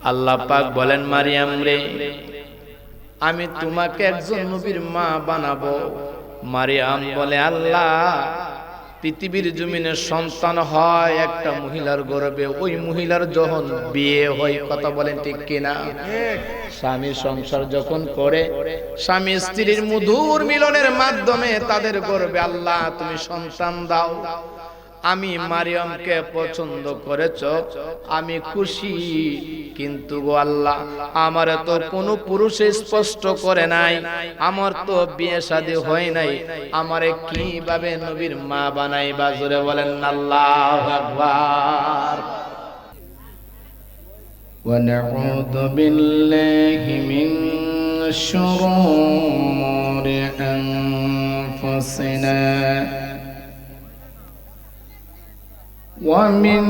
আল্লাহ পাক বলেন, মারিয়াম রে, আমি তোমাকে একজন নবীর মা বানাবো। মারিয়াম বলে, আল্লাহ, পৃথিবীর জমিনে সন্তান হয় একটা মহিলার গর্ভে, ওই মহিলার যখন বিয়ে হয়, কথা বলেন ঠিক কিনা? স্বামী সংসার যখন করে, স্বামী স্ত্রীর মধুর মিলনের মাধ্যমে তাদের গর্ভে আল্লাহ তুমি সন্তান দাও। আমি মারিয়ামকে পছন্দ করেছ, আমি খুশি, কিন্তু গো আল্লাহ, আমার তো কোনো পুরুষে স্পষ্ট করে নাই, আমার তো বিয়ে শাদী হয় নাই, আমারে কিভাবে নবীর মা বানাইবা? জোরে বলেন আল্লাহু আকবার। ونعوذ بالله من شرور أنفسنا ومن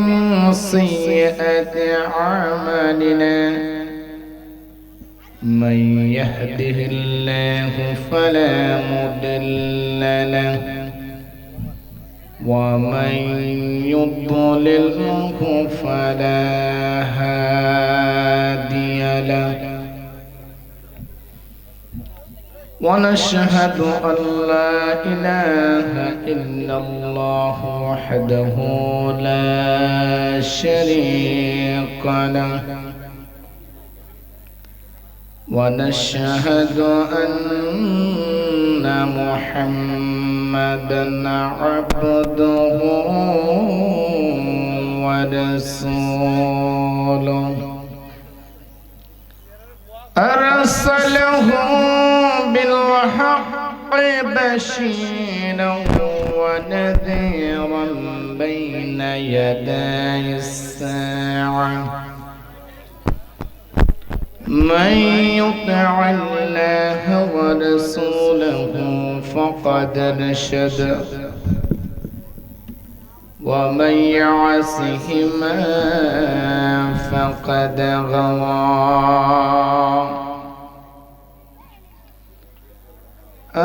سيئات أعمالنا، من يهده الله فلا مضل له ومن يضلله فلا هادي له، ونشهد أن لا إله إلا الله وحده لا شريك له، ونشهد أن محمدًا عبده ورسوله، أرسله بالحق بشيرا ونذيرا بين يدي الساعة، من يطع الله ورسوله فقد رشد، ومن يعصهما فقد غوى.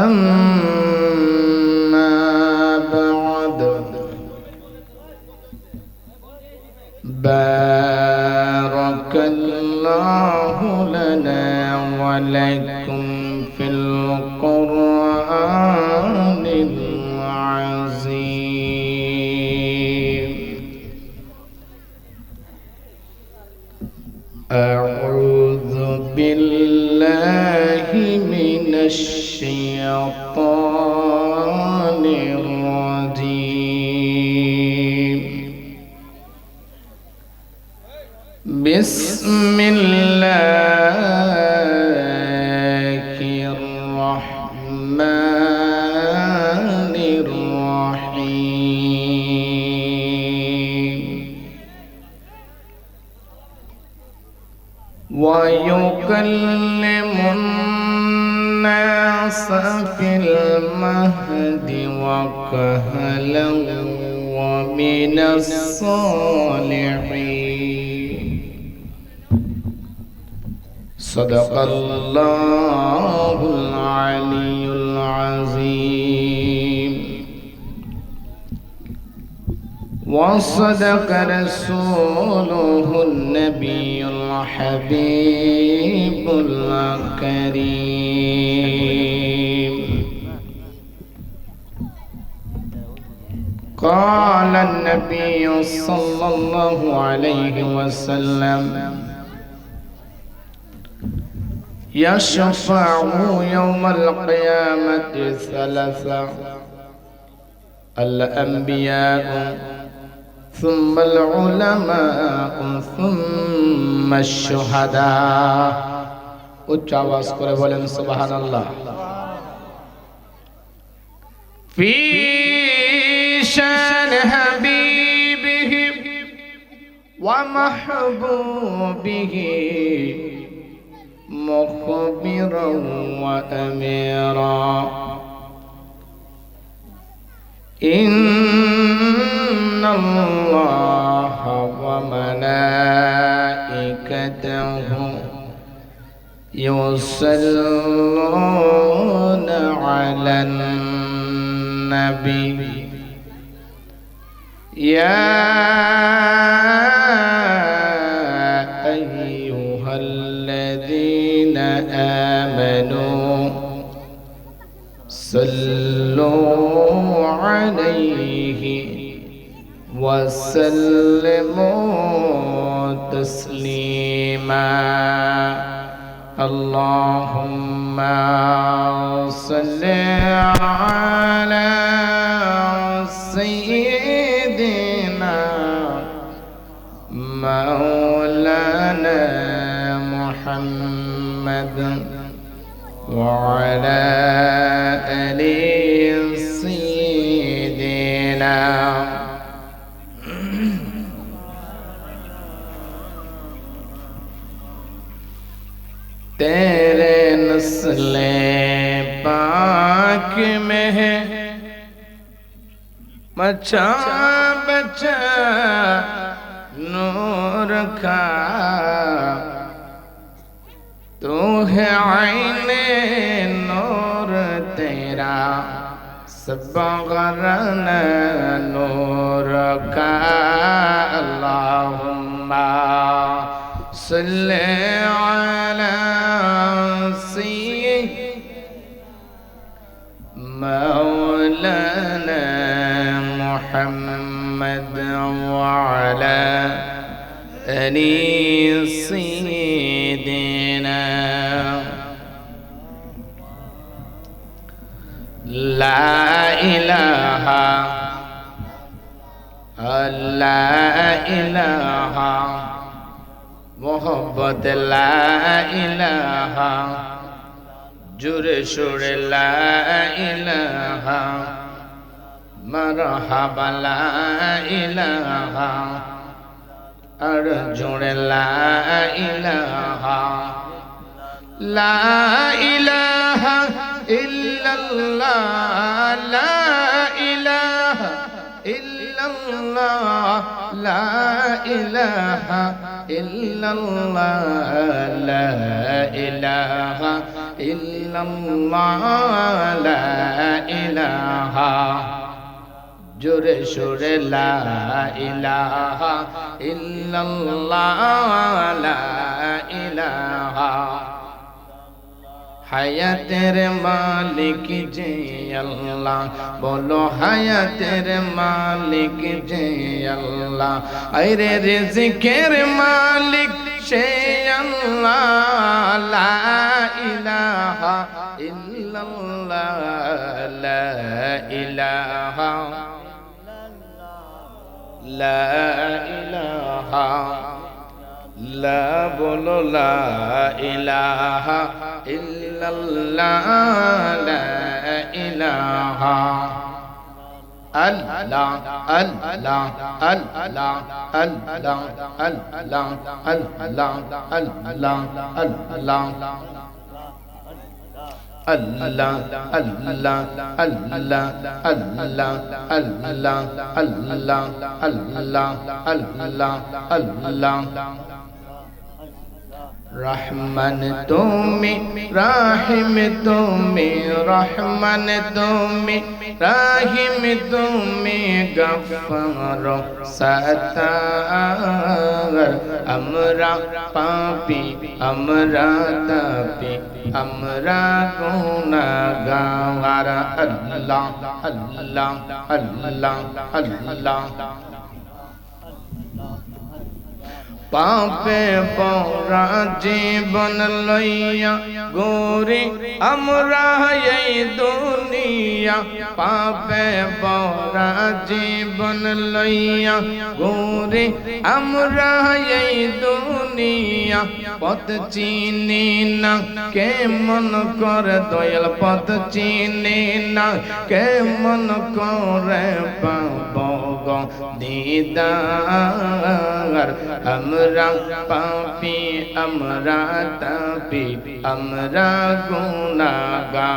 أما بعد، بارك الله لنا ولكم في القرآن العظيم. أعوذ بالله من الشيطان الرجيم. بسم الله الرحمن الرحيم. ويكلم الناس في المهد وكهلا ومن الصالحين. صدق الله العلي العظيم. وصدق رسوله النبي الحبيب الكريم. قال النبي صلى الله عليه وسلم: يشفع يوم القيامة ثلاثة: الأنبياء ثم العلماء ثم الشهداء. উচ্চ আওয়াজ করে বলেন সুবহানাল্লাহ। في شان حبيبه ومحبوبه مخبرا وأميرا. إن الله وملائكته يصلون على النبي يا أيها وسلموا تسليما اللهم صل على سيدنا مولانا محمد وعلى آل سيدنا तेरे नस्ले पाक में है मचा बचा नूर का तू है आईने नूर तेरा सबगरन नूर का अल्लाहुम्मा सल्ले अला मौलाना मुहम्मद वअला आलि सय्यिदिना ला इलाहा मोहब्बत ला इलाहा जुरे शुरे ला इलाहा मरहबा ला इलाहा अर्जुन ला इलाहा इल्लल्लाह ला इलाहा इल्लल्लाह ला इलाहा इल्लल्लाह ला इलाहा इल्लल्लाह ला इलाहा जुरे शुरे ला इलाहा इल्लल्लाह ला इलाहा হায়াতের মালিক যে আল্লাহ বলো হায়াতের মালিক যে আল্লাহ আরে রিজকের মালিক সে আল্লাহ লা ইলাহা ইল্লাল্লাহ লা ইলাহা লা ইলাহা লা বলো লা ইলাহা ইল্লাল্লাহ লা ইলাহা আল্লাহ আল্লাহ আল্লাহ আল্লাহ আল্লাহ আল্লাহ আল্লাহ আল্লাহ Allah Allah Allah Allah Allah Allah Allah Allah Rahman तुमी राहिम तुमी रहमान तुमी राहिम तुमी गफ्फार सत्तार हमरा पापी हमरा तापी हमरा गुनाहगार अल्लाह अल्लाह अल्लाह अल्लाह पापे पौरा जीवन लैया गोरी हमरा এই দুনিয়া पापे पौरा जीवन लैया गोरी हमरा এই দুনিয়া পথ চিনি না কেমন করে দয়াল পথ চিনি না কেমন করে পাবো গো দিদার हमरा पापी हमरा तापी हमरा गुनाहगार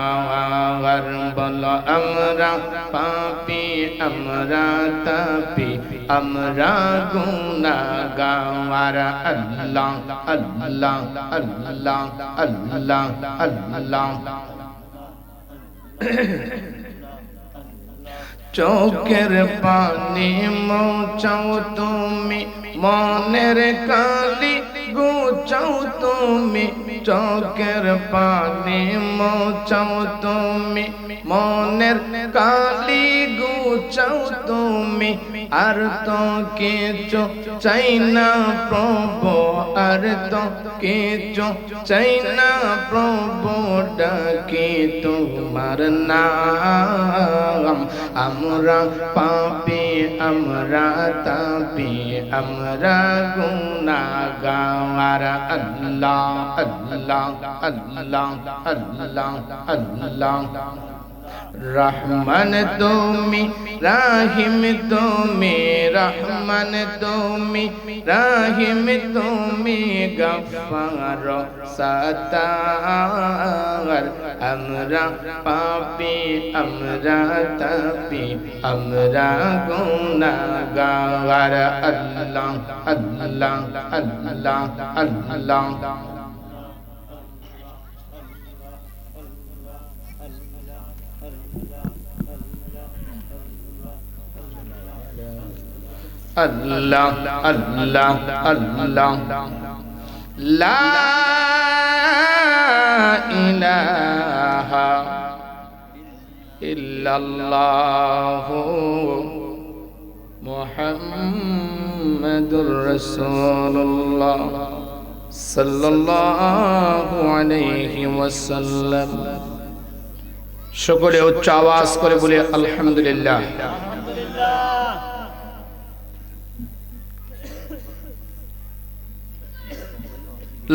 बोलो हमरा पापी हमरा तापी हमरा गुनाहगार अल्लाह अल्लाह अल्लाह अल्लाह अल्लाह চোখের পানি মৌচাও তুমি মনের কালি গুচাও তুমি, চোখের পানি মোছাও তুমি, মনের কালি গুচাও তুমি। আর তো কিছু চাই না প্রভু, আর তো কিছু চাই না প্রভু, ডাকি তোমার নাম। আমরা পাপী, আমরা তাপী, আমরা গুনাহগার। আল্লাহ আল্লাহ আল্লাহ আল্লাহ আল্লাহ। রহমান তুমি, রাহিম তুমি, রহমান তুমি, রাহিম তুমি, গফফার সাত্তার। আমরা পাপী, আমরা তাপী, আমরা গুনাহগার। আল্লাহ আল্লাহ আল্লাহ আল্লাহ। আল্লাহ আল্লাহ আল্লাহ। লা ইলাহা ইল্লাল্লাহু মুহাম্মাদুর রাসূলুল্লাহ সাল্লাল্লাহু আলাইহি ওয়াসাল্লাম। সকলে উচ্চ আওয়াজ করে বলি আলহামদুলিল্লাহ।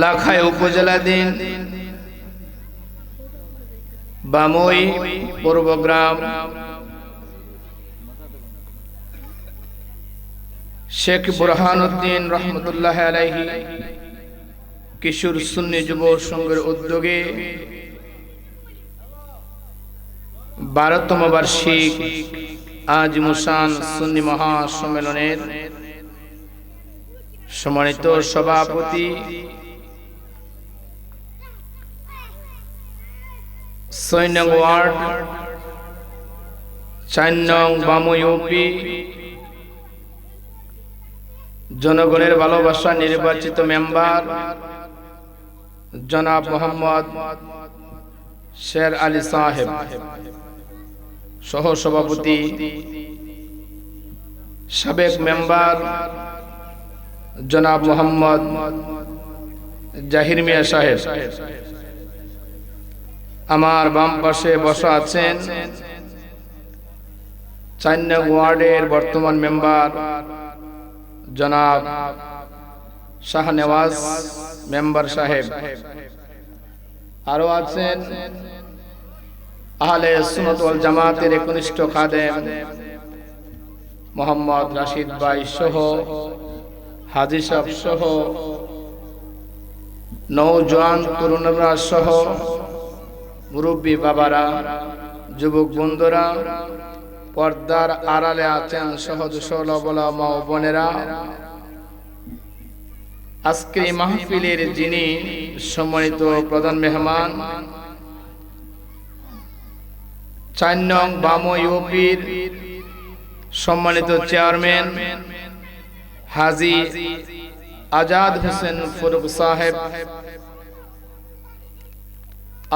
লাখাই উপজেলাধীন বামই পূর্বগ্রাম শেখ বুরহানুদ্দিন রহমতুল্লাহ আলাইহি কিশোর সুন্নি যুব সংঘের উদ্যোগে 12তম বার্ষিক আজিমুসান সুন্নি মহাসম্মেলনের সম্মানিত সভাপতি সৈন্যং ওয়ার্ড 4 নং বামই ইউপি জনগণের ভালোবাসা নির্বাচিত মেম্বার জনাব মোহাম্মদ শের আলী সাহেব, সহ সভাপতি সাবেক মেম্বার জনাব মোহাম্মদ জাহির মিয়া সাহেব, আমার বাম পাশে বসা আছেন 4 নং ওয়ার্ডের বর্তমান মেম্বার জনাব শাহনেওয়াজ মেম্বার সাহেব, আরো আছেন আহলে সুন্নাত ওয়াল জামাতের একনিষ্ঠ খাদেম মোহাম্মদ রাশিদ ভাই সহ হাজী সাহেব সহ নওজোয়ান তরুণরা সহ মুরব্বী বাবারা, যুবক বন্ধুরা, পর্দার আড়ালে আছেন সহজ সরল মা ও বোনেরা। আজকের এই মাহফিলের যিনি সম্মানিত প্রধান মেহমান, 4 নং বামই ইউপির সম্মানিত চেয়ারম্যান হাজী আজাদ হোসেন ফারুক সাহেব,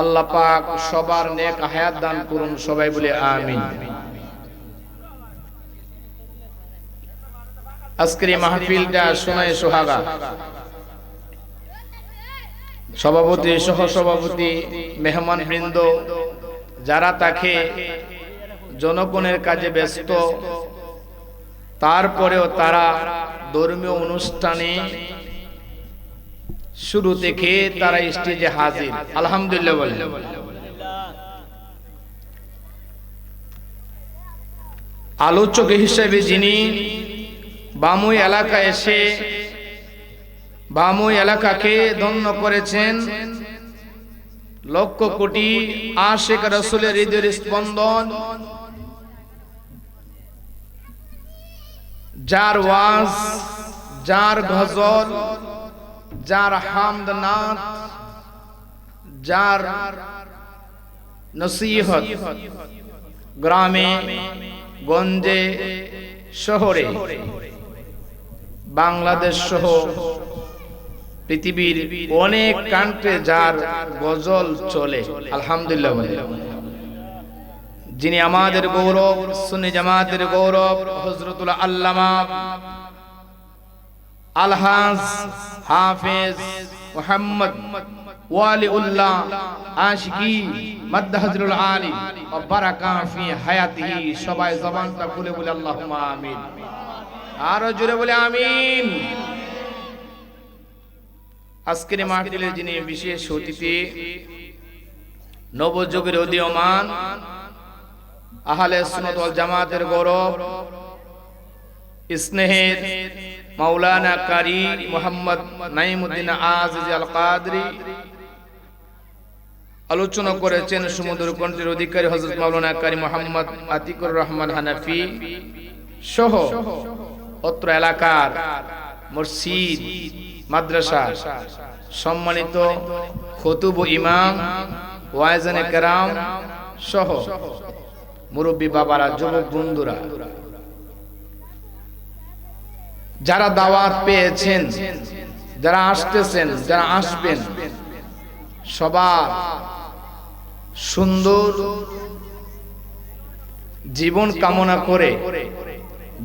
আল্লাহ পাক সবার নেক হায়াত দান করুন, সবাই বলে আমিন। আজকের এই মাহফিলটা শোনায় সোহাগা, সভাপতি সহ সভাপতি মেহমান বৃন্দ যারা তাকে জনগণের কাজে ব্যস্ত, তারপরেও তারা ধর্মীয় অনুষ্ঠানে শুরু থেকে তারা স্টেজে হাজির, আলহামদুলিল্লাহ বলেন। আলোচক হিসেবে যিনি বামই এলাকায় এসে বামই এলাকাকে ধন্য করেছেন, লক্ষ কোটি আশিক রাসূলের হৃদয়ের স্পন্দন, যার ওয়াজ, যার গজল, যার হামদ নাত, যার নসিহত গ্রামে গঞ্জে শহরে বাংলাদেশ সহ পৃথিবীর অনেক কান্ট্রি যার গজল চলে, আলহামদুলিল্লাহ বলে। যিনি আমাদের গৌরব, সুন্নি জামাতের গৌরব, হযরতুল আল্লামা আলহাজ হাফেজ মুহাম্মদ ওয়ালিউল্লাহ আশিকি মাদ্দাহুল আলী ওয়া বারাকা ফি হায়াতিহি। সবাই জবানটা খুলে বলে আল্লাহুম্মা আমিন। আর জোরে বলে আমিন। আজকের মাহফিলের যিনি বিশেষ অতিথি, নবযুগের উদীয়মান আহলে সুন্নাত ওয়াল জামাতের গৌরব, স্নেহের মাওলানা কারি মুহাম্মদ নাঈমউদ্দিন আজিজ আল কাদরি আলোচনা করেছেন সমুদ্র কণ্ঠের অধিকারী হযরত মাওলানা কারি মুহাম্মদ আতিকুর রহমান হানাফি সহ অত্র এলাকার মসজিদ মাদ্রাসা সম্মানিত খতিব ইমাম ওয়াইজানে কেরাম সহ মুরব্বী বাবারা, যুবক বন্ধুরা, যারা দাওয়াত পেয়েছেন, যারা আসতেছেন, যারা আসবেন, সবার সুন্দর জীবন কামনা করে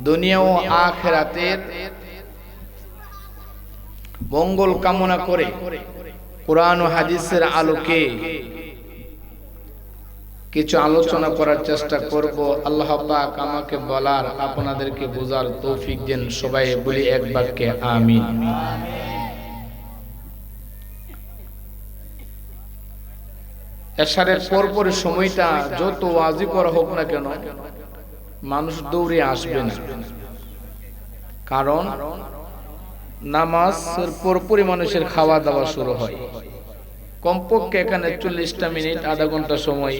দুনিয়া ও আখিরাতের মঙ্গল কামনা করে কোরআন ও হাদিসের আলোকে কিছু আলোচনা করার চেষ্টা করব। আল্লাহ পাক আমাকে বলার, আপনাদেরকে বোঝার তৌফিক দেন। সবাই বলি এক বাক্যে আমিন। এশারের পরপর সময়টা যত ওয়াজি করা হোক না কেন, মানুষ দৌড়ে আসবে না, কারণ নামাজের পরপরই মানুষের খাওয়া দাওয়া শুরু হয়। কমপক্ষে এখানে 40টা মিনিট, আধা ঘন্টা সময়,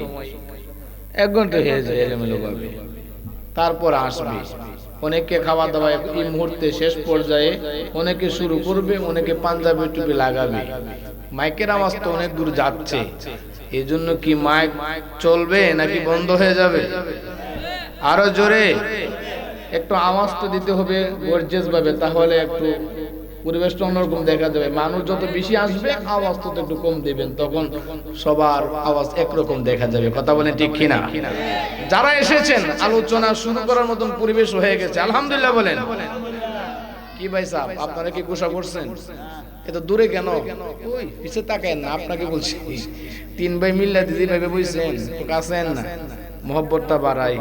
1 ঘন্টা হয়ে যায় এলোমেলো ভাবে, তারপর আসবে। অনেকে খাওয়া দাওয়া এই মুহূর্তে শেষ পর্যায়ে, অনেকে শুরু করবে, অনেকে পাঞ্জাবি টুপি লাগাবে। মাইকের আওয়াজ তো অনেক দূর যাচ্ছে, এই জন্য কি মাইক চলবে নাকি বন্ধ হয়ে যাবে? আরো জোরে একটু আওয়াজ তো দিতে হবে গর্জিয়াস ভাবে, তাহলে একটু পরিবেশটা অন্যরকম দেখা যাবে। মানুষ যত বেশি আসবে আওয়াজ তো একটু কম দিবেন, তখন সবার আওয়াজ একরকম দেখা যাবে। কথা বলেন ঠিক কিনা? যারা এসেছেন, আলোচনা শুরু করার মতন পরিবেশ হয়ে গেছে, আলহামদুলিল্লাহ বলেন। কি ভাই সাহেব, আপনারা কি গোসা করছেন? এত দূরে কেন? ওই পিছে তাকায়েন না, আপনাকে বলছি। 3 ভাই মিল্লা দিদি ভাবে বইছেন, তো কাছেন না, মহব্বতটা বাড়াই।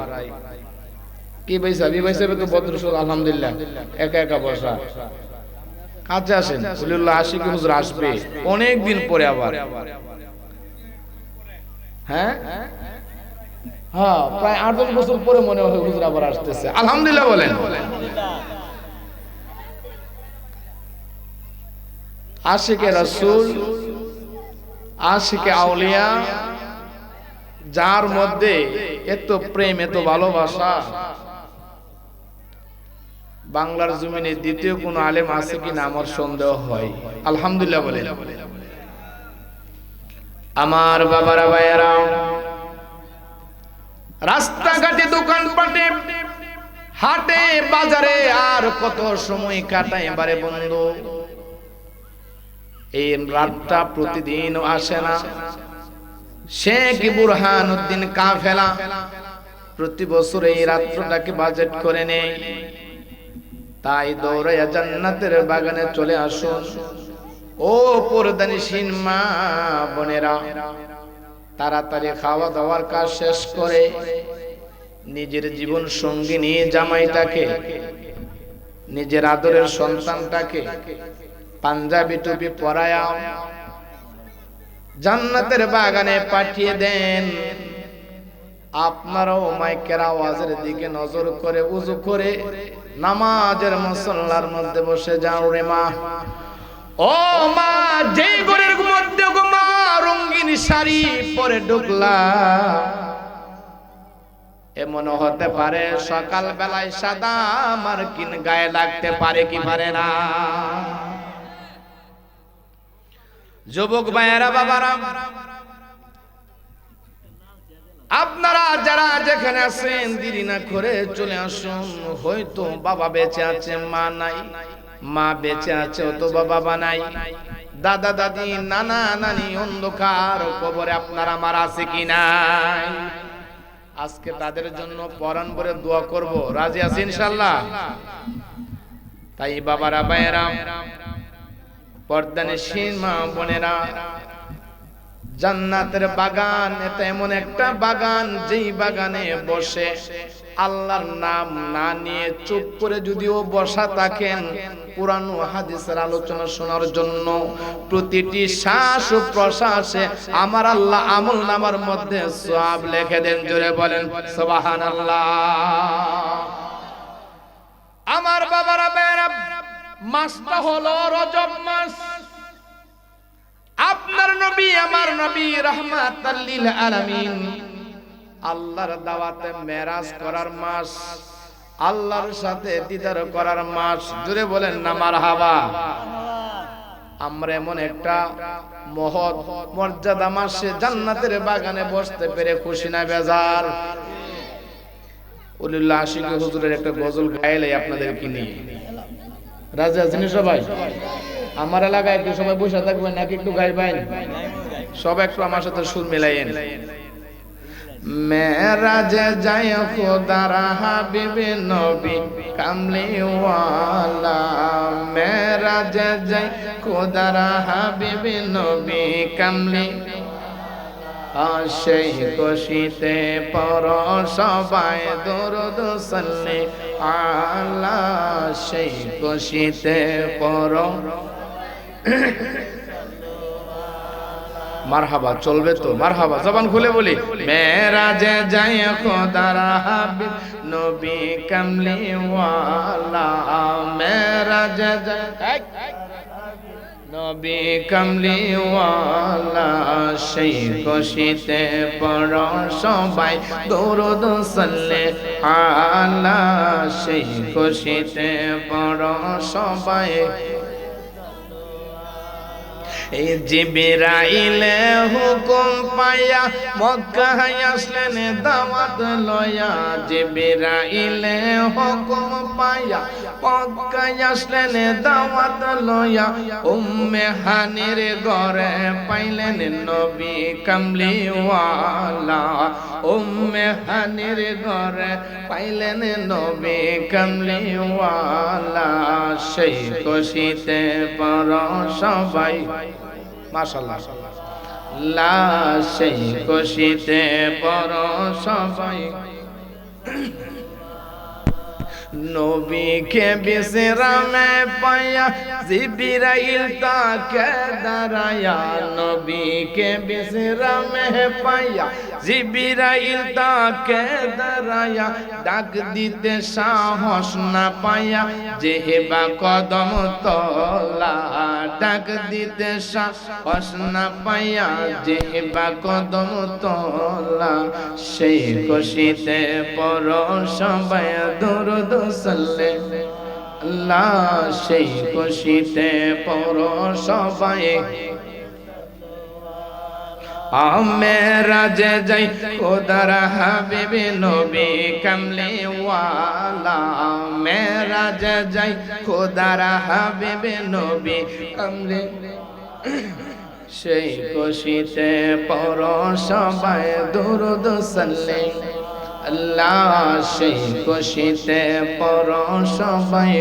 কি ভাই সাহেব, এই ভাই সাহেব তো ভদ্রসর, আলহামদুলিল্লাহ। একা একা বসা, কাছে আসেন। ওলিউল্লাহ আশিক হুজুর আসবে অনেক দিন পরে আবার। হ্যাঁ হ্যাঁ, প্রায় 8-10 বছর পরে মনে হয় হুজুর আবার আসতেছে, আলহামদুলিল্লাহ বলেন। আশিকে রাসূল, আশিকে আউলিয়া, যার মধ্যে এত প্রেম, এত ভালোবাসা, বাংলার জমিনে দ্বিতীয় কোন আলেম আছে কিনা আমার সন্দেহ হয়। আলহামদুলিল্লাহ বলেন। আমার বাবারা, ভাইয়েরা, রাস্তাঘাটে, দোকানপাটে, হাটে বাজারে আর কত সময় কাটায় এবারে বন্ধু। এই রাতটা প্রতিদিন আসে না। শেখ বুরহানুদ্দিন কাফেলা প্রতি বছর এই রাত্রটাকে বাজেট করে নেয়। তাই দৌড়াইয়া জান্নাতের বাগানে চলে আসুন ও পর্দানিসীন মা বোনেরা। তাড়াতাড়ি খাওয়া দাওয়ার কাজ শেষ করে নিজের জীবন সঙ্গী নিয়ে জামাইটাকে, নিজের আদরের সন্তানটাকে পাঞ্জাবি টুপি পরায়া জান্নাতের বাগানে পাঠিয়ে দেন। আপনারাও মাইকের আওয়াজের দিকে নজর করে উযু করে নামাজের মুসল্লার মধ্যে বসে যাও রে মা। ও মা, যে ঘরের মধ্যে গো মা রঙিন শাড়ি পরে ঢুকলা, এমন হতে পারে সকাল বেলায় সাদা মার্কিন গায়ে লাগতে পারে কি পারে না? যুবক ভাইয়েরা, বাবারা, আপনারা যারা যেখানে আছেন দেরি না করে চলে আসুন। হয়তো বাবা বেঁচে আছে, মা নাই, মা বেঁচে আছে অথবা বাবা নাই। দাদা দাদি নানা নানি অন্ধকার কবরে আপনার আমার আছে কি নাই? আজকে তাদের জন্য পরাণ ভরে দোয়া করব, রাজি আছি ইনশাআল্লাহ? তাই বাবারা ভাইয়েরা, পর্দানিশীন মা বোনেরা, জান্নাতের বাগান এটা এমন একটা বাগান যেই বাগানে বসে আল্লাহর নাম না নিয়ে চুপ করে যদিও বসা থাকেন কোরআন ও হাদিসের আলোচনা শোনার জন্য, প্রতিটি শ্বাস ও প্রশ্বাসে আমার আল্লাহ আমলনামার মধ্যে সওয়াব লিখে দেন। জোরে বলেন সুবহানাল্লাহ। আমার বাবারা ভাইয়েরা, মাসটা হলো রজব মাস। আপনার নবী আমার নবী রাহমাতাল লিল আলামিন আল্লাহর দাওয়াতে মেরাজ করার মাস, আল্লাহর সাথে দিদার করার মাস। জোরে বলেন না মারহাবা। আমরা এমন একটা মহৎ মর্যাদা মাসে জান্নাতের বাগানে বসতে পেরে খুশি না বেজার? উলিল্লাহ আশিক হুজুরের একটা গজল গাইলে আপনাদের কি নিয়ে, রাজি আছেন সবাই? আমার এলাকায় একটু সবাই বসে থাকবেন নাকি একটু গাইবেন? সব একটু আমার সাথে সুর মিলাইয়েন। মেরাজে যায় খোদার হাবিব নবী কামলিওয়ালা, মেরাজে যায় খোদার হাবিব নবী কামলি, সেই খুশিতে পর সবাই দরুদ সাল্লি আলা, সেই খুশিতে পর। মারহাবা চলবে তো? মারহাবা জবান খুলে বলি। মেরাজে যায় খোদার হাবিব নবী কামলিওয়ালা, মেরাজে যায় নবী কামলিওয়ালা, সেই খুশিতে পড় সবাই দরুদ সাল্লি আলা, সেই খুশিতে পড় সবাই। এই জিবরাইলে হুকুম পাইয়া মক্কায় আসলেন দাওয়াত লয়া, জিবরাইলে হুকুম পাইয়া মক্কায় আসলেন দাওয়াত লয়া, উম্মে হানির ঘরে পাইলেন নবী কামলিওয়ালা, উম্মে হানির ঘরে পাইলেন নবী কামলিওয়ালা, সেই খুশিতে পর সবাই। মাশাআল্লাহ, লা সেই খুশিতে পর সবাই। নবীকে বিশ্রামে পায়া জিবরাইল তাকে দাঁড়ায়া, নবীকে বিশ্রামে পায়া জিবরাইল তাকে দাঁড়ায়া, ডাক দিতে সাহস না পায়া যেহেবা কদম তলা, ডাক দিতে সাহস না পায়া যেহেবা কদম তলা, সেই খুশিতে পর সবাই দরুদ সাল্লি আল্লাহ, সেই খুশিতে পর সবাই। মেরাজে যাই খোদার হাবিব নবী কামলিওয়ালা, মেরাজে যাই খোদার হাবিব নবী কামলি, সেই খুশিতে পর সবাই দরুদ সাল্লি আল্লাহ, সেই খুশিতে পর সবাই।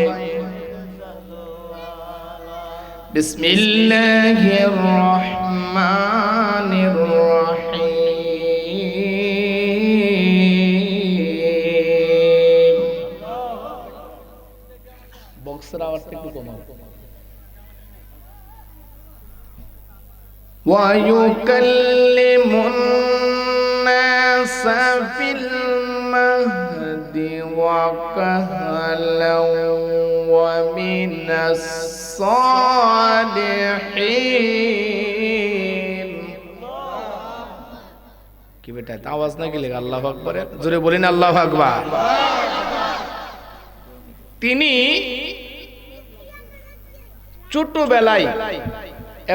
বিসমিল্লাহির রহমানির রহিম। বক্সের আওয়াজটা একটু কমাও। ওয়া ইউকাল্লিমুন নাসা ফিল মাহদি ওয়া কাহলাও ওয়া মিনাস সালিহিন। কি বেটা আওয়াজ না গেলে আল্লাহু আকবার, জোরে বলেন আল্লাহু আকবার। তিনি ছোটবেলায়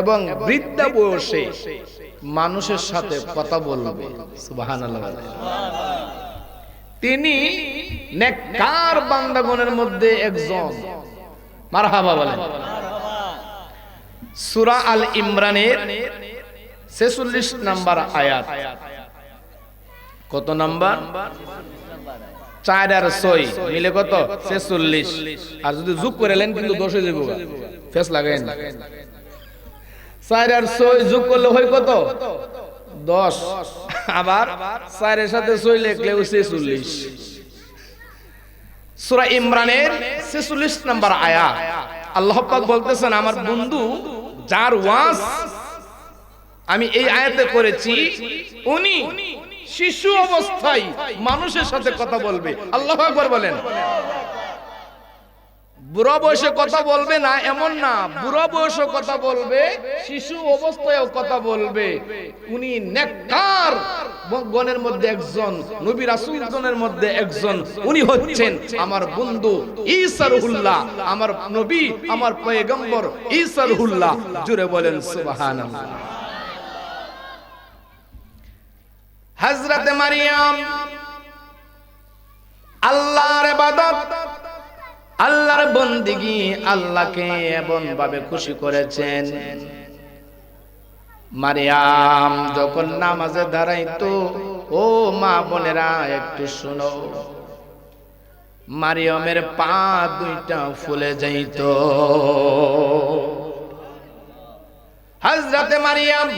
এবং বৃদ্ধা বয়সে মানুষের সাথে কথা বলবে, সুবহানাল্লাহ। তিনি নেককার বান্দাগণের মধ্যে একজন, মারহাবা বলেন। সূরা আল ইমরানের 46 নাম্বার আয়াত। কত নাম্বার? 4 আর 6 মিলে কত? 46। আর যদি যোগ করে নেন কিন্তু 10 হয়ে যাবে, ফেস লাগায়েন। 4 আর 6 যোগ করলে হয় কত? 10। আবার 4 এর সাথে 6 লিখলে 46। সূরা ইমরানের 46 নাম্বার আয়াত। আল্লাহ পাক বলতেছেন, আমার বন্ধু যার ওয়াজ আমি এই আয়াতে করেছি, উনি শিশু অবস্থায় মানুষের সাথে কথা বলবে। আল্লাহু আকবার বলেন। বুড়া বয়সে কথা বলবে না এমন না, বুড়া বয়সে কথা বলবে, শিশু অবস্থায়ও কথা বলবে। উনি নেককার গণের মধ্যে একজন, নবী রাসূলগণের মধ্যে একজন। উনি হচ্ছেন আমার বন্ধু ঈসা রূহুল্লাহ, আমার নবী, আমার পয়গম্বর ঈসা রূহুল্লাহ। জোরে বলেন সুবহানাল্লাহ। হযরতে মারিয়াম আল্লাহর ইবাদত, আল্লাহর বন্দেগী, আল্লাহকে এমন ভাবে খুশি করেছেন। মারিয়াম যখন নামাজে দাঁড়াইতো, ও মা বোনেরা একটু শুনো, মারিয়ামের পা দুইটা ফুলে যাইত। হযরতে মারিয়াম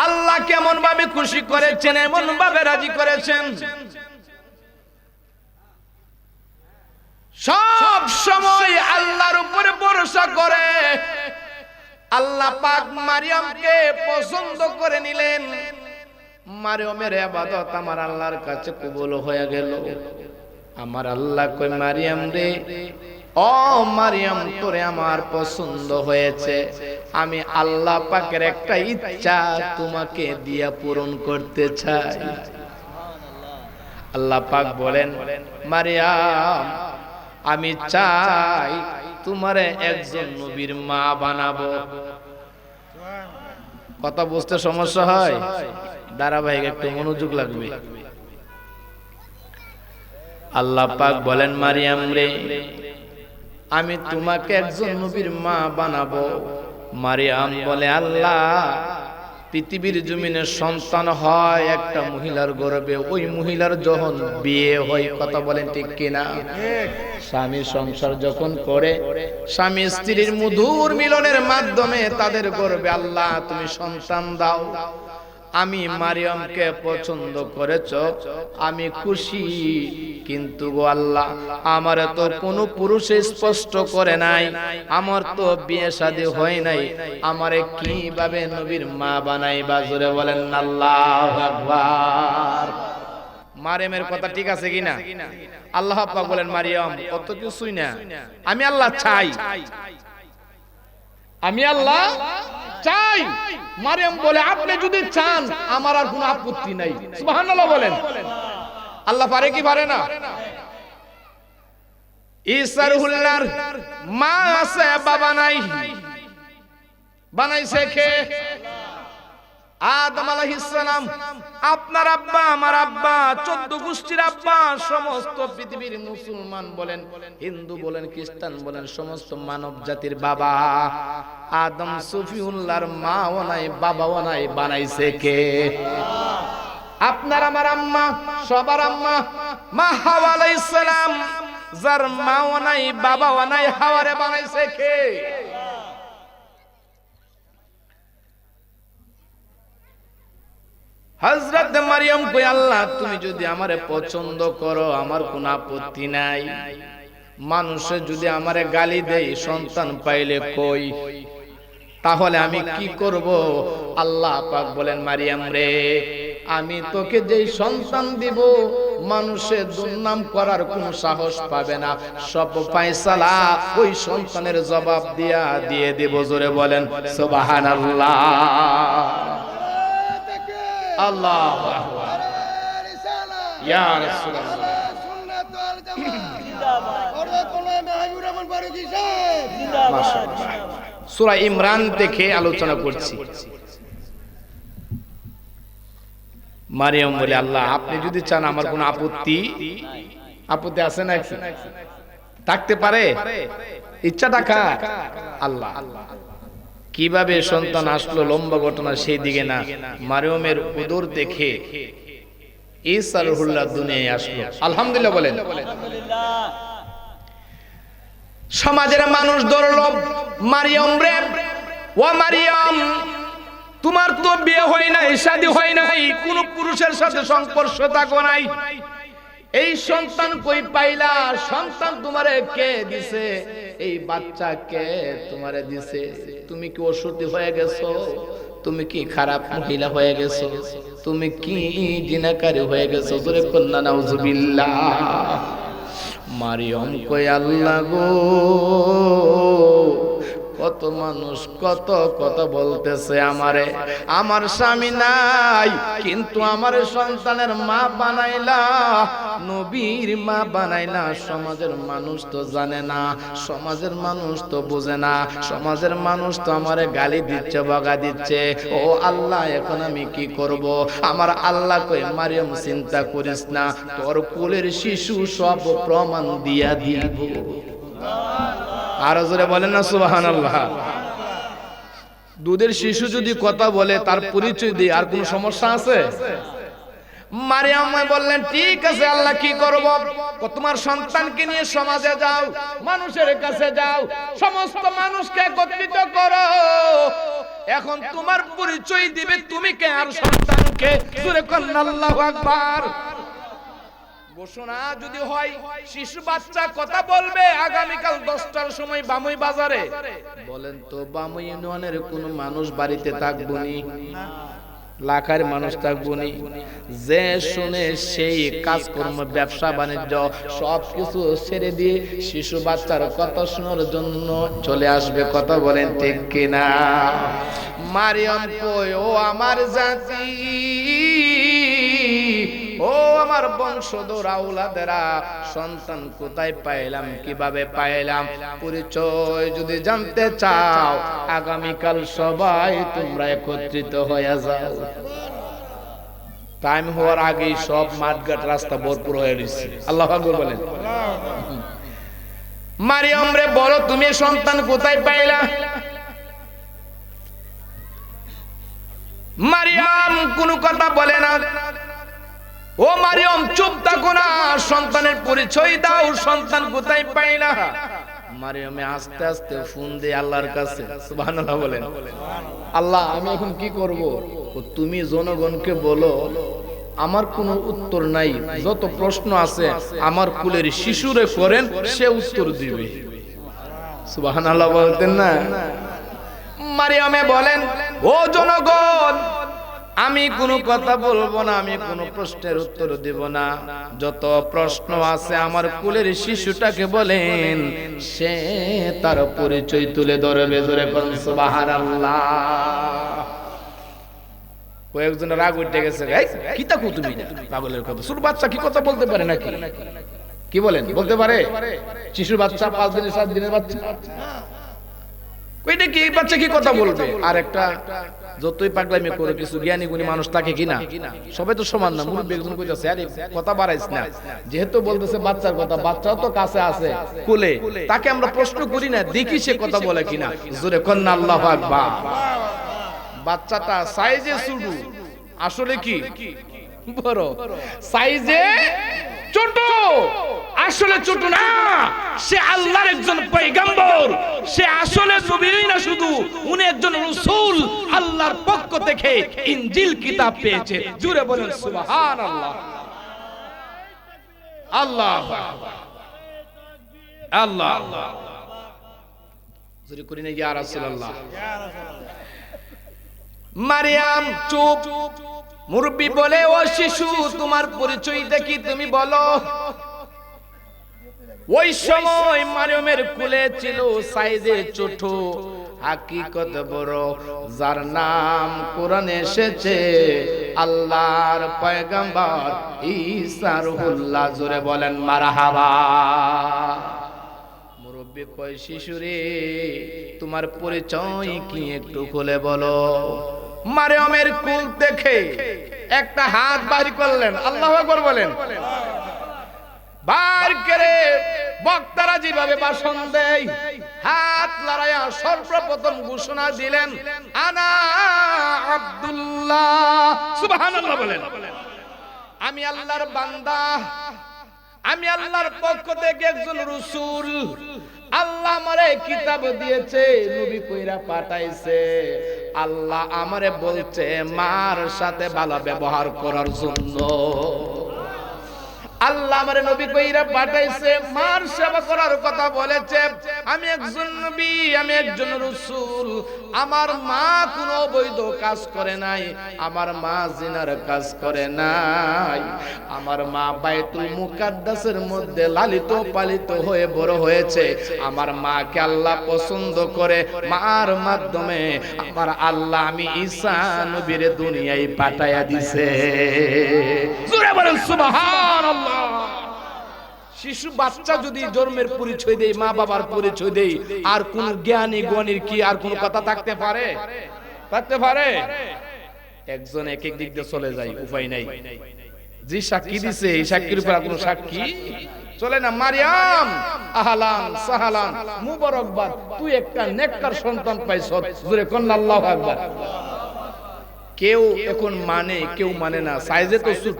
আল্লাহ কেমন ভাবে খুশি করেছেন, এমন ভাবে রাজি করেছেন, সব সময় আল্লাহর উপরে ভরসা করে। আল্লাহ পাক মারিয়ামকে পছন্দ করে নিলেন। মারিয়ামের ইবাদত আমার আল্লাহর কাছে কবুল হয়ে গেল। আমার আল্লাহ কই, মারিয়াম রে, ও মারিয়াম, তোরে আমার পছন্দ হয়েছে। আমি আল্লাহ পাকের একটা ইচ্ছা তোমাকে দিয়া পূরণ করতে চাই। আল্লাহ পাক বলেন, মারিয়াম, আমি চাই তোমারে একজন নবীর মা বানাবো। কথা বুঝতে সমস্যা হয়? ধারাবাহিক একটু মনোযোগ লাগবে। আল্লাহ পাক বলেন, মারিয়াম রে, আমি তোমাকে একজন নবীর মা বানাবো। মারিয়াম বলে, আল্লাহ, পৃথিবীর জমিনে সন্তান হয় একটা মহিলার গর্ভে, ওই মহিলার যখন বিয়ে হয়, কথা বলেন ঠিক কিনা? স্বামী সংসার যখন করে, স্বামী স্ত্রীর মধুর মিলনের মাধ্যমে তাদের গর্ভে আল্লাহ তুমি সন্তান দাও। আমি মারিয়ামকে পছন্দ করেছ, আমি খুশি। কিন্তু গো আল্লাহ, আমার তো কোনো পুরুষে স্পষ্ট করে নাই, আমার তো বিয়ে শাদী হয় নাই, আমারে কিভাবে নবীর মা বানাইবা? জোরে বলেন আল্লাহু আকবার। মারিয়ামের কথা ঠিক আছে কিনা? আল্লাহ পাক বলেন, মারিয়াম, কত কিছুই না, আমি আল্লাহ চাই, আমি আল্লাহ চাই। মারিয়াম বলে, আপনি যদি চান আমার আর কোনো আপত্তি নাই। সুবহানাল্লাহ বলেন। আল্লাহ পারে কি পারে না? ঈসা রূহুল্লাহর মা আছে, বাবা নাই, বানাইছে কে? আদম আলাইহিস সালাম। আপনার আব্বা, আমার আব্বা, 14 গোষ্ঠীর আব্বা, সমস্ত পৃথিবীর মুসলমান বলেন, হিন্দু বলেন, খ্রিস্টান বলেন, সমস্ত মানব জাতির বাবা আদম। সফিউল্লাহর মাও নাই, বাবাও নাই, বানাইছে কে? আপনার আমার আম্মা, সবার আম্মা মা হাওয়া আলাইহিস সালাম, যার মাও নাই, বাবাও নাই, হাওয়ারে বানাইছে কে? হযরত মারিয়াম কই, আল্লাহ তুমি যদি আমারে পছন্দ করো, আমার কোনো আপত্তি নাই। মানুষে যদি আমারে গালি দেয়, সন্তান পাইলে কই, তাহলে আমি কি করব? আল্লাহ পাক বলেন, মারিয়াম রে, আমি তোকে যেই সন্তান দিব, মানুষের দুর্নাম করার কোনো সাহস পাবে না। সব ফয়সালা ওই সন্তানের জবাব দিয়ে দেব। জোরে বলেন সুবহানাল্লাহ। আল্লাহু আকবার। ইয়া রাসূলুল্লাহ। মাশাআল্লাহ। সূরা ইমরান থেকে আলোচনা করছি। মারিয়াম বলে, আল্লাহ, আপনি যদি চান আমার কোনো আপত্তি আছে নাকি? থাকতে পারে, ইচ্ছাটা কার? আল্লাহ। কিভাবে সন্তান আসলো লম্বা ঘটনা সেই দিকে না, মারিয়মের উদর দেখে ঈসা রুহুল্লাহ দুনিয়ায় আসলো। আলহামদুলিল্লাহ বলেন। সমাজের মানুষ ধরল, মারিয়ম রে, ও মারিয়ম, তোমার তো বিয়ে হয় নাই, শাদী হয় নাই, কোন পুরুষের সাথে সংস্পর্শ থাকো নাই, এই সন্তান কই পাইলা? সন্তান তোমারে কে দিছে? এই বাচ্চা কে তোমারে দিছে? তুমি কি অসুখী হয়ে গেছো? তুমি কি খারাপ মহিলা হয়ে গেছো? তুমি কি জিনাকারী হয়ে গেছো? জোরে কন্যা নাউজুবিল্লাহ। মারিয়ম কই, আল্লাহ গো, কত মানুষ কত কথা বলতেছে আমারে, আমার স্বামী নাই কিন্তু আমার সন্তানের মা বানাইলা, নবীর মা বানাইলা। সমাজের মানুষ তো জানে না, সমাজের মানুষ তো বোঝে না, সমাজের মানুষ তো আমারে গালি দিচ্ছে, বকা দিচ্ছে। ও আল্লাহ, এখন আমি কি করব? আমার আল্লাহ কই, মারিয়ম চিন্তা করিস না, তোর কোলের শিশু সব প্রমাণ দিয়া দিব। আরো জোরে বলেন না সুবহানাল্লাহ। দুধের শিশু যদি কথা বলে, তার পরিচয় দিয়ে, আর কোন সমস্যা আছে? মারিয়াম বললেন, ঠিক আছে আল্লাহ, কি করব? তোমার সন্তানকে নিয়ে সমাজে যাও, মানুষের কাছে যাও, সমস্ত মানুষকে একত্রিত করো, এখন তোমার পরিচয় দিবে তুমি কে আর সন্তানকে। জোরে বলেন আল্লাহু আকবার। ঘোষণা যদি হয়, শিশু বাচ্চা কথা বলবে আগামীকাল 10টার সময় বামুই বাজারে। বলেন তো, বামুই ইউনিয়নের কোন মানুষ বাড়িতে থাকবো নি? লাখার মানুষ থাকবো নি? যে শুনে সেই কাজকর্ম, ব্যবসা বাণিজ্য সবকিছু ছেড়ে দিয়ে শিশু বাচ্চার কথা শোনার জন্য চলে আসবে। কথা বলেন ঠিক কিনা? মারিয়ম কই, ও আমার জাতি, ও আমার বংশধর আওলাদেরা, সন্তান কোথায় পাইলাম, কিভাবে পাইলাম, পরিচয় যদি জানতে চাও, আগামীকাল সবাই তোমরা একত্রিত হয়ে যাও। টাইম হওয়ার আগেই সব মাঠঘাট রাস্তা ভরপুর হয়ে গেছে। আল্লাহু আকবার বলেন। মারিয়ম রে, বলো তুমি সন্তান কোথায় পাইলা? মারিয়াম কোনো কথা বলে না। ও মারিয়ম, চুপ থাকো না, সন্তানের পরিচয় দাও, সন্তান কোথায় পাইলা? মারিয়মে আস্তে আস্তে ফোন দিয়ে আল্লাহর কাছে। সুবহানাল্লাহ বলেন। আল্লাহ, আমি এখন কি করব? তুমি জনগণকে বলো আমার কোনো উত্তর নাই, যত প্রশ্ন আছে আমার কুলের শিশুরে করেন, সে উত্তর দিবে। সুবহানাল্লাহ বলতেন না? মারিয়ামে বলেন, ও জনগণ, আমি কোনো কথা বলবো না, আমি কোনো প্রশ্নের উত্তর দেব না, যত প্রশ্ন আছে আমার কুলের শিশুটাকে বলেন, সে তার পরিচয় তুলে ধরবে। জোরে বলেন সুবহানাল্লাহ। কয়েকজন রাগ উঠে গেছে, কি তাকু তুমি পাগলের কথা, ছোট বাচ্চা কি কথা বলতে পারে নাকি? কি বলেন, বলতে পারে? শিশুর বাচ্চা, 5 দিনের 7 দিনের বাচ্চা, ওইটা কি বাচ্চা কি কথা বলবে? আর একটা যতই পাগলামি করে কিছু জ্ঞানী গুণী মানুষ থাকে কিনা, সবাই তো সমান না। মুরব্বি একজন কইতাছে, আরে কথা বাড়াইস না, যেহেতু বলতেছে বাচ্চার কথা, বাচ্চাও তো কাছে আছে কোলে, তাকে আমরা প্রশ্ন করি না, দেখি সে কথা বলে কিনা। জোরে কন্না আল্লাহু আকবার। বাচ্চাটা সাইজে ছোট, আসলে কি বড়? সাইজে ছোট, আসলে ছোট না, সে আল্লাহর একজন পয়গম্বর, সে আসলে নবী না শুধু, উনি একজন রাসূল, আল্লাহর পক্ষ থেকে ইনজিল কিতাব পেয়েছে। জোরে বলেন সুবহানাল্লাহ। আল্লাহু আকবার, আল্লাহ। জোরে করি না ইয়া রাসূলুল্লাহ। মারিয়াম চুপ। মুরব্বি বলে, ও শিশু, তোমার পরিচয় দেখি, তুমি বলো। ওই সময় মারিয়মের কোলে ছিল সাইজে ছোট, হাকিকত বড়, যার নাম কোরআনে এসেছে, আল্লাহর পয়গম্বর ঈসা রুহুল্লাহ। জোরে বলেন মারহাবা। মুরব্বি কয়, শিশুরে, তোমার পরিচয় কি একটু খুলে বলো। মারিয়মের কুল দেখে একটা হাত বাড়ি করলেন। আল্লাহু আকবার বলেন। বার করে বক্তারা যেভাবে ভাষণ দেয়, হাত লড়াইয়া সর্বপ্রথম ঘোষণা দিলেন, আনা আব্দুল্লাহ। সুবহানাল্লাহ বলেন। আমি আল্লাহর বান্দা, আমি আল্লাহর পক্ষ থেকে একজন রাসূল। আল্লাহ আমারে কিতাব দিয়েছে, নবী কইরা পাঠাইছে। আল্লাহ আমারে বলছে মার সাথে ভালো ব্যবহার করার জন্য। আল্লাহ আমারে নবী কইরা পাঠাইছে, মার সেবা করার কথা বলেছে। আমি একজন নবী, আমি একজন রাসূল। আমার মা কোনো অবৈধ কাজ করে নাই, আমার মা জিনার কাজ করে নাই। আমার মা বাইতুল মুকাদ্দাসের মধ্যে লালিত পালিত হয়ে বড় হয়েছে। আমার মাকে আল্লাহ পছন্দ করে, মার মাধ্যমে আমার আল্লাহ আমি ঈসা নবীরে দুনিয়ায় পাঠাইয়া দিছে। জোরে বলেন সুবহানাল্লাহ। শিশু বাচ্চা যদি জন্মের পরিচয় দেয়, মা বাবার পরিচয় দেয়, আর কোন জ্ঞানী গণির কি আর কোন কথা থাকতে পারে? থাকতে পারে? একজন এক এক দিক দিয়ে চলে যায়, উপায় নাই। যে সাক্ষী দিছে এই সাক্ষীর উপর কোনো সাক্ষী চলে না। মারিয়াম আহলান সাহলান, মুবারকবাদ, তুই একটা নেককার সন্তান পাইছ। জোরে কোন আল্লাহু আকবার। কেউ এখন মানে, কেউ মানে না। সাইজে তো ছোট,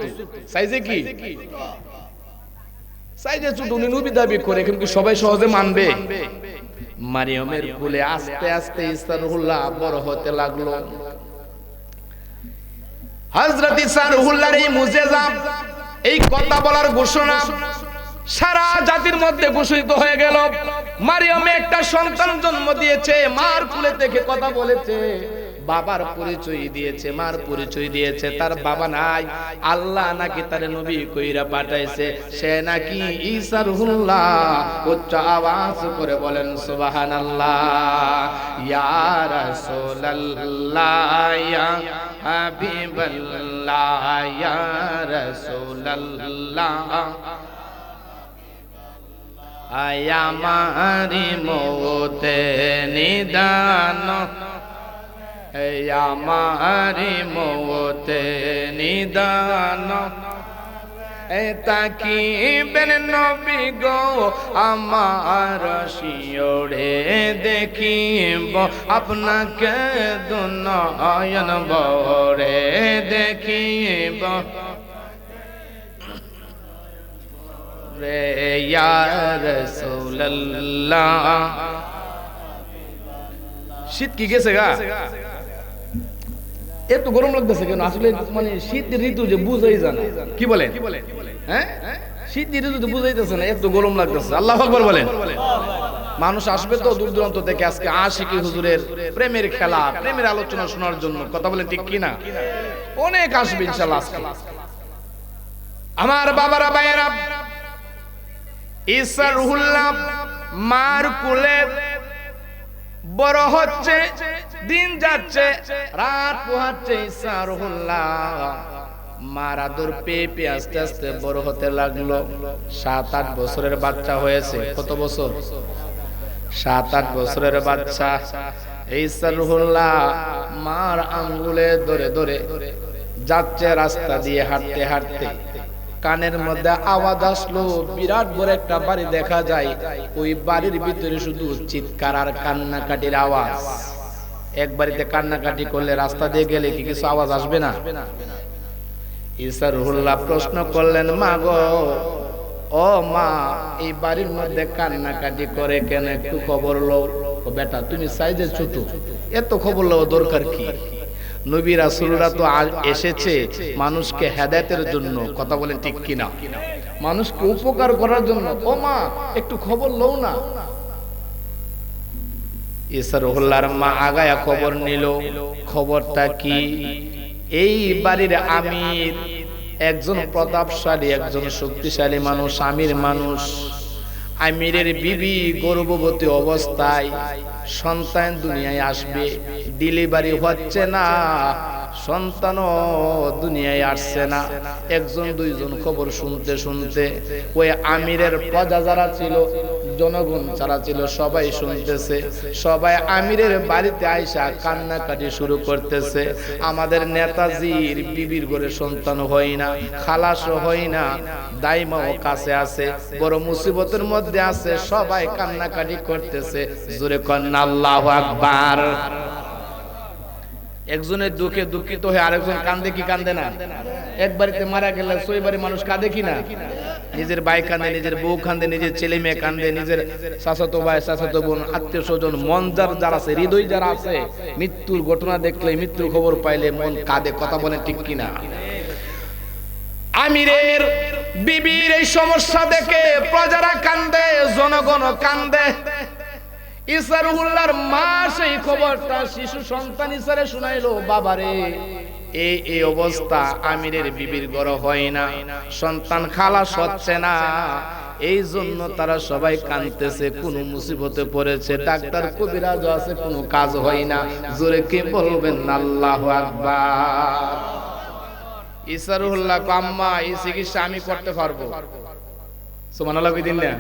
সাইজে কি সাইজে ছোট, উনি নবী দাবি করে, কিন্তু সবাই সহজে মানবে? মারিয়ামের কোলে আস্তে আস্তে ঈসা রূহুল্লাহ বড় হতে লাগলো। হযরত ঈসা রূহুল্লাহর এই মুজিজা, এই কথা বলার ঘোষণা সারা জাতির মধ্যে ঘোষিত হয়ে গেল। মারিয়ামে একটা সন্তান জন্ম দিয়েছে, মার কোলে থেকে কথা বলেছে, বাবার পরিচয় দিয়েছে, মার পরিচয় দিয়েছে। তার বাবা নাই, আল্লাহ নাকি তার নবী কইরা পাঠাইছে। সে নাকি ঈসা রূহুল্লাহ। উচ্চ আওয়াজ করে বলেন সুবহানাল্লাহ। ইয়া রাসূলুল্লাহ, ইয়া হাবিবাল্লাহ, ইয়া রাসূলুল্লাহ, আয়া মারি মওতে নিদান, আমারি মওতে নিদান, তাকিবেন নবী গো আমার শিওরে দেখিব, আপনাকে দুনয়ন ভরে দেখিব রে ইয়া রাসূলুল্লাহ। শীত কি গেছে গা? এত গরম লাগতেছে কেন? আসলে মানে শীত ঋতু যে বুঝাই জানা, কি বলেন? হ্যাঁ, শীত ঋতু তো বুঝাইতেছে না, এত গরম লাগতেছে। আল্লাহু আকবার বলেন। মানুষ আসবে তো দূর দূরান্ত থেকে আজকে আশিকি হুজুরের প্রেমের খেলা, প্রেমের আলোচনা শোনার জন্য। কথা বলেন ঠিক কিনা? অনেক আসবে ইনশাআল্লাহ আজকে। আমার বাবারা ভাইয়েরা, ঈসা রূহুল্লাহ মার কোলে বড় হচ্ছে, দিন যাচ্ছে, রাত পোহাচ্ছে। ঈসা রূহুল্লাহ মার আদর পেয়ে পেয়ে আস্তে আস্তে বড় হতে লাগলো। 7-8 বছরের বাচ্চা হয়েছে। কত বছর? 7-8 বছরের বাচ্চা। ঈসা রূহুল্লাহ মার আঙ্গুলে ধরে ধরে যাচ্ছে, রাস্তা দিয়ে হাঁটতে হাঁটতে কানের মধ্যে আওয়াজ আসলো। বিরাট বড় একটা বাড়ি দেখা যায়, ওই বাড়ির ভিতরে শুধু চিৎকার আর কান্নাকাটির আওয়াজ। এক বাড়িতে কান্নাকাটি করলে রাস্তা দিয়ে গেলে কি কিছু আওয়াজ আসবে না? ঈসা রূহুল্লাহ প্রশ্ন করলেন, মা গো, ও মা, এই বাড়ির মধ্যে কান্নাকাটি করে কেন? একটু খবর লও। ও বেটা, তুমি সাইজে ছোট, এত খবর লও দরকার কি? নবী রাসূলরা তো এসেছে মানুষকে হেদায়েতের জন্য। কথা বলেন ঠিক কিনা? মানুষকে উপকার করার জন্য। ও মা, একটু খবর লও না। ঈসা রূহুল্লাহর মা আগায়া খবর নিল। খবরটা কি? এই বাড়ির আমির একজন প্রতাপশালী, একজন শক্তিশালী মানুষ, আমির মানুষ। আমিরের বিবি গর্ভবতী অবস্থায় সন্তান দুনিয়ায় আসবে, ডেলিভারি হচ্ছে না, সন্তানও দুনিয়ায় আসছে না। একজন দুইজন খবর শুনতে শুনতে ওই আমিরের প্রজা যারা ছিল, জনগণ যারা ছিল সবাই শুনতেছে, সবাই আমিরের বাড়িতে আইসা কান্নাকাটি শুরু করতেছে। আমাদের নেতাজির বিবির ঘরে সন্তান হয় না, খালাস হয় না, দাইমাও কাছে আছে, বড় মুসিবতের মধ্যে আছে, সবাই কান্নাকাটি করতেছে। জোরে কন্না আল্লাহু আকবার। একজনের দুঃখে দুঃখিত হয়ে আরেকজন কান্দে কি কান্দে না? এক বাড়িতে মারা গেলে 6 বাড়ির মানুষ কাঁদে কি না? নিজের ভাই কাঁদে, নিজের বউ কাঁদে, নিজের ছেলে মেয়ে কাঁদে, নিজের চাচাতো ভাই চাচাতো বোন আত্মীয় স্বজন মন যারা আছে, হৃদয় যারা আছে, মৃত্যুর ঘটনা দেখলে, মৃত্যুর খবর পাইলে মন কাঁদে। কথা বলেন ঠিক কিনা? আমিরের বিবির এই সমস্যা দেখে প্রজারা কান্দে, জনগণ কান্দে। ঈসা রুহুল্লাহর মা সেই খবরটা শিশু সন্তান ঈসারে শুনাইলো, বাবারে এই অবস্থা, আমিরের বিবির ঘর হয় না, সন্তান খালাস হচ্ছে না, এই জন্য তারা সবাই কাঁদতেছে, কোন মুসিবতে পড়েছে, ডাক্তার কবিরাজ আছে, কোনো কাজ হয় না। জোরে কি বলবেন আল্লাহু আকবার। ঈসা রুহুল্লাহ কো, আম্মা এই চিকিৎসা আমি করতে পারবো। সুবহানাল্লাহ দিন না।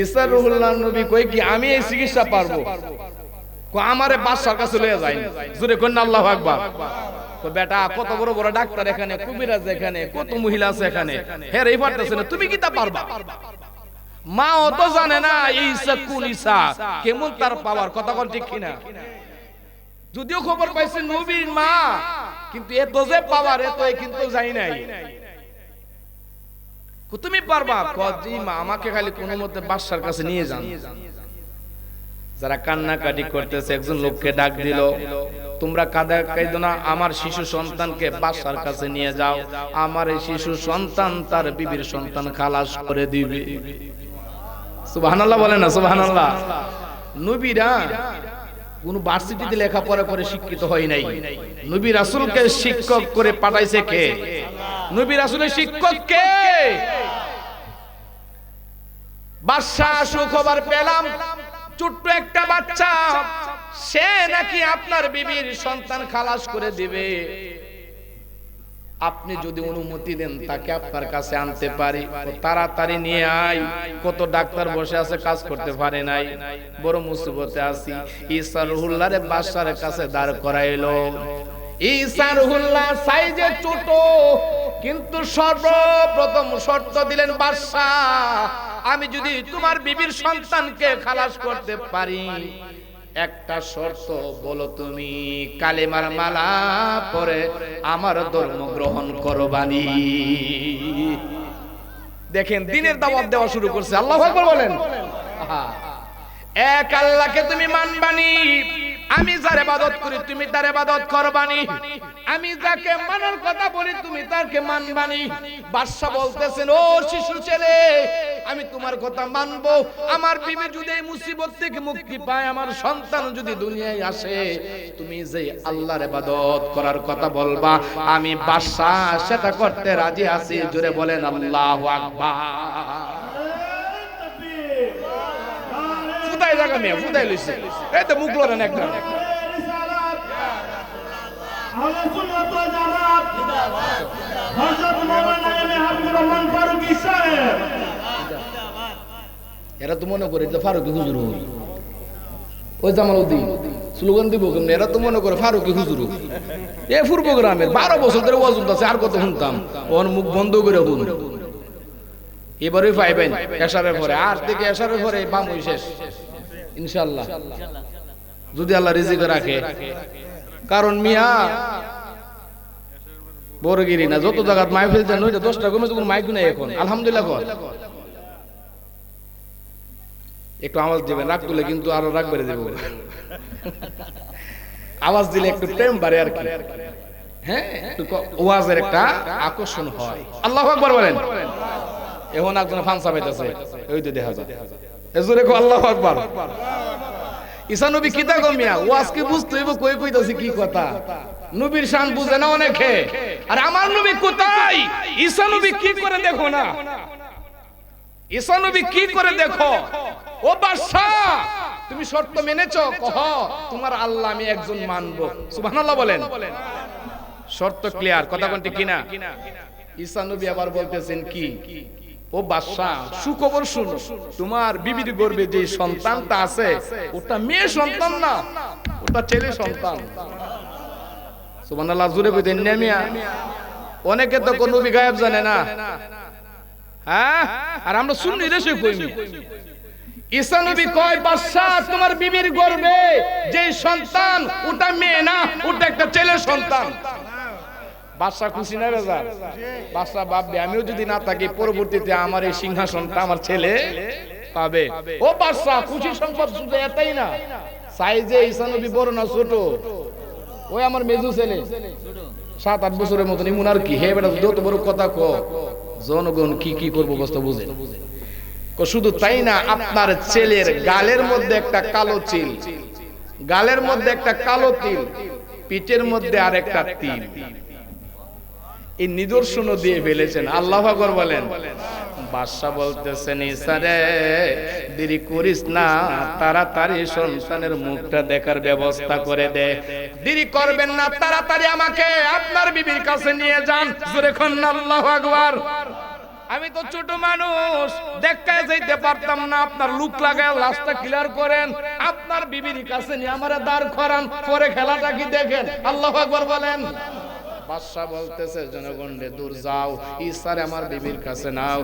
ঈসা রুহুল্লাহ নবী কই কি আমি এই চিকিৎসা পারবো? কো আমারে বাদশার কাছে লয়ে যাই। জোরে কন্না আল্লাহু আকবার। তো বেটা কত বড় বড় ডাক্তার এখানে, কবিরাজ এখানে, কত মহিলা আছে এখানে, হেরাই পারতেছে না, তুমি কি তা পারবা? মা অত জানে না ঈসা কোন ঈসা, কেমন তার পাওয়ার। কথা কোন ঠিক কিনা? যদিও খবর পাইছে নবীর মা, কিন্তু এত যে পাওয়ার এত কিন্তু যাই নাই। তুমি পারবা? কজি মা আমাকে খালি কোনো মতে বাদশার কাছে নিয়ে যান। যারা কান্নাকাটি করতেছে একজন লোককে ডাক দিল, তোমরা কাঁদো না, আমার শিশু সন্তানকে বাদশার কাছে নিয়ে যাও, আমার এই শিশু সন্তান তার বিবির সন্তান খালাস করে দিবে। সুবহানাল্লাহ বলেন না? সুবহানাল্লাহ। নবীরা কোন ভার্সিটিতে লেখাপড়া করে শিক্ষিত হয় নাই। নবী রাসূলকে শিক্ষক করে পাঠাইছে কে? নবী রাসূলের শিক্ষক কে? বাদশা সুখবর পেলাম, ছোট্ট একটা বাচ্চা, সে নাকি আপনার বিবির সন্তান খালাস করে দিবে। আপনি যদি অনুমতি দেন তাকে আপনার কাছে আনতে পারি, তাড়াতাড়ি নিয়ে আই। কত ডাক্তার বসে আছে, কাজ করতে পারে নাই, বড় মুসিবতে আছি। ঈসা রুহুল্লাহরে বাদশার কাছে দাঁড় করাইলো। ঈসা রুহুল্লাহ সাইজে ছোট, কিন্তু সর্বপ্রথম শর্ত দিলেন, বাদশা আমি যদি তোমার বিবির সন্তানকে খালাস করতে পারি, একটা শর্ত বলো, তুমি কালেমার মালা পরে আমার ধর্ম গ্রহণ করবানি। দেখেন দিনের দাওয়াত দেওয়া শুরু করছে। আল্লাহু আকবার বলেন। এক আল্লাহকে তুমি মানবানি, আমি যার ইবাদত করি তুমি তার ইবাদত করবানি, আমি যাকে মানার কথা বলি তুমি তাকে মানবানি। বাদশা বলতেছেন, ও শিশু ছেলে, আমি তোমার কথা মানবো। আমার বিবি যদি এই মুসিবত থেকে মুক্তি পায়, আমার সন্তান যদি দুনিয়ায় আসে, তুমি যে আল্লাহর ইবাদত করার কথা বলবা, আমি বাদশা সেটা করতে রাজি আছি। জোরে বলেন আল্লাহু আকবার। ফুদাই জায়গা মেয়ে ফুদাই লইছে, এই তো মুখ লড়েন একটা। এরা তো মনে করে যে ফারুকী হুজুর, ওই জামালউদ্দিন স্লোগান দিব কেমন, এরা তো মনে করে ফারুকী হুজুর। এ পূর্ব গ্রামের 12 বছর ধরে ওয়াজ হচ্ছে, আর কত শুনতাম, ওর মুখ বন্ধ করে হুন। এবারে পাইবেন এশারের পরে, আর থেকে এশারের পরে বামুই শেষ ইনশাআল্লাহ, যদি আল্লাহ রিজিক রাখে। কারণ মিয়া বড়গিরি না, যত জায়গায় মাহফিল দেন ওইটা 10টা কমে যখন মাইক নাই এখন। আলহামদুলিল্লাহ কর একটু আওয়াজ দিবেন, রাগ তুলে কিন্তু আরো রাগ বেড়ে দেব। আওয়াজ দিলে একটু প্রেম বাড়ে আর কি, হ্যাঁ, একটু ওয়াজের একটা আকর্ষণ হয়। আল্লাহু আকবার বলেন। এখন একজন ফানসা পাইতেছে, ওই তো দেখা যায়, এজোরে কো আল্লাহু আকবার। ঈসা নবী কিতা গমিয়া ওয়াজ কি বুঝতে হইব, কই কইতাছি কি কথা। নবীর শান বুঝে না অনেকে, আর আমার নবী কোথায়, ঈসা নবী কি করে দেখো না, ঈসা নবী কি করে দেখো। ও বাদশা, তুমি শর্ত মেনেছো? কহ তোমার আল্লাহ আমি একজন মানবো। সুবহানাল্লাহ বলেন। শর্ত ক্লিয়ার, কথা কোনটি কিনা? ঈসা নবী আবার বলতেছেন কি, ও বাদশা সুখবর শুনো, তোমার বিবির গর্ভে যে সন্তানটা আছে ওটা মেয়ে সন্তান না, ওটা ছেলে সন্তান। সুবহানাল্লাহ, জোরে কইতেন না মিয়া? অনেকে তো কোন নবী গায়েব জানে না, হ্যাঁ? আর আমরা সুন্নি দেশে কইমি ঈসা নবী কয় বাদশা তোমার বিবির গর্ভে যে সন্তান ওটা মেয়ে না, ওটা একটা ছেলে সন্তান। বাদশা খুশি না বেজার? বাদশা ভাববে আমিও যদি না থাকি পরবর্তীতে আমার এই সিংহাসনটা আমার ছেলে পাবে। ও বাদশা খুশি সংবাদ শুধু এটাই না, সাইজে ঈসা নবী বড় না ছোট? ওই আমার মেজু ছেলে 7-8 বছরের মতন, ইমন আর কি। হে বেটা যত বড় কথা ক, জনগণ কি কি করবো অবস্থা বুঝে। শুধু তাই না, আপনার ছেলের গালের মধ্যে একটা কালো চিল, গালের মধ্যে একটা কালো তিল, পিঠের মধ্যে আর একটা তিল, এই নিদর্শনও দিয়ে ফেলেছেন। আল্লাহু আকবার বলেন। বাদশা বলতেছেন ঈসা রে দেরি করিস না, তাড়াতাড়ি সন্তানের মুখটা দেখার ব্যবস্থা করে দে। দেরি করবেন না, তাড়াতাড়ি আমাকে আপনার বিবির কাছে নিয়ে যান। জোরে কোন আল্লাহু আকবার। আমি তো ছোট মানুষ, দেখায় যাইতে পারতাম না, আপনার লুক লাগায় লাশটা ক্লিয়ার করেন, আপনার বিবির কাছে নিয়ে আমারে দাঁড় করান, পরে খেলাটা কি দেখেন। আল্লাহু আকবার বলেন। বাদশা বলতেছে জনগণে দূর যাও, ঈসারে আমার বিবির কাছে নাও।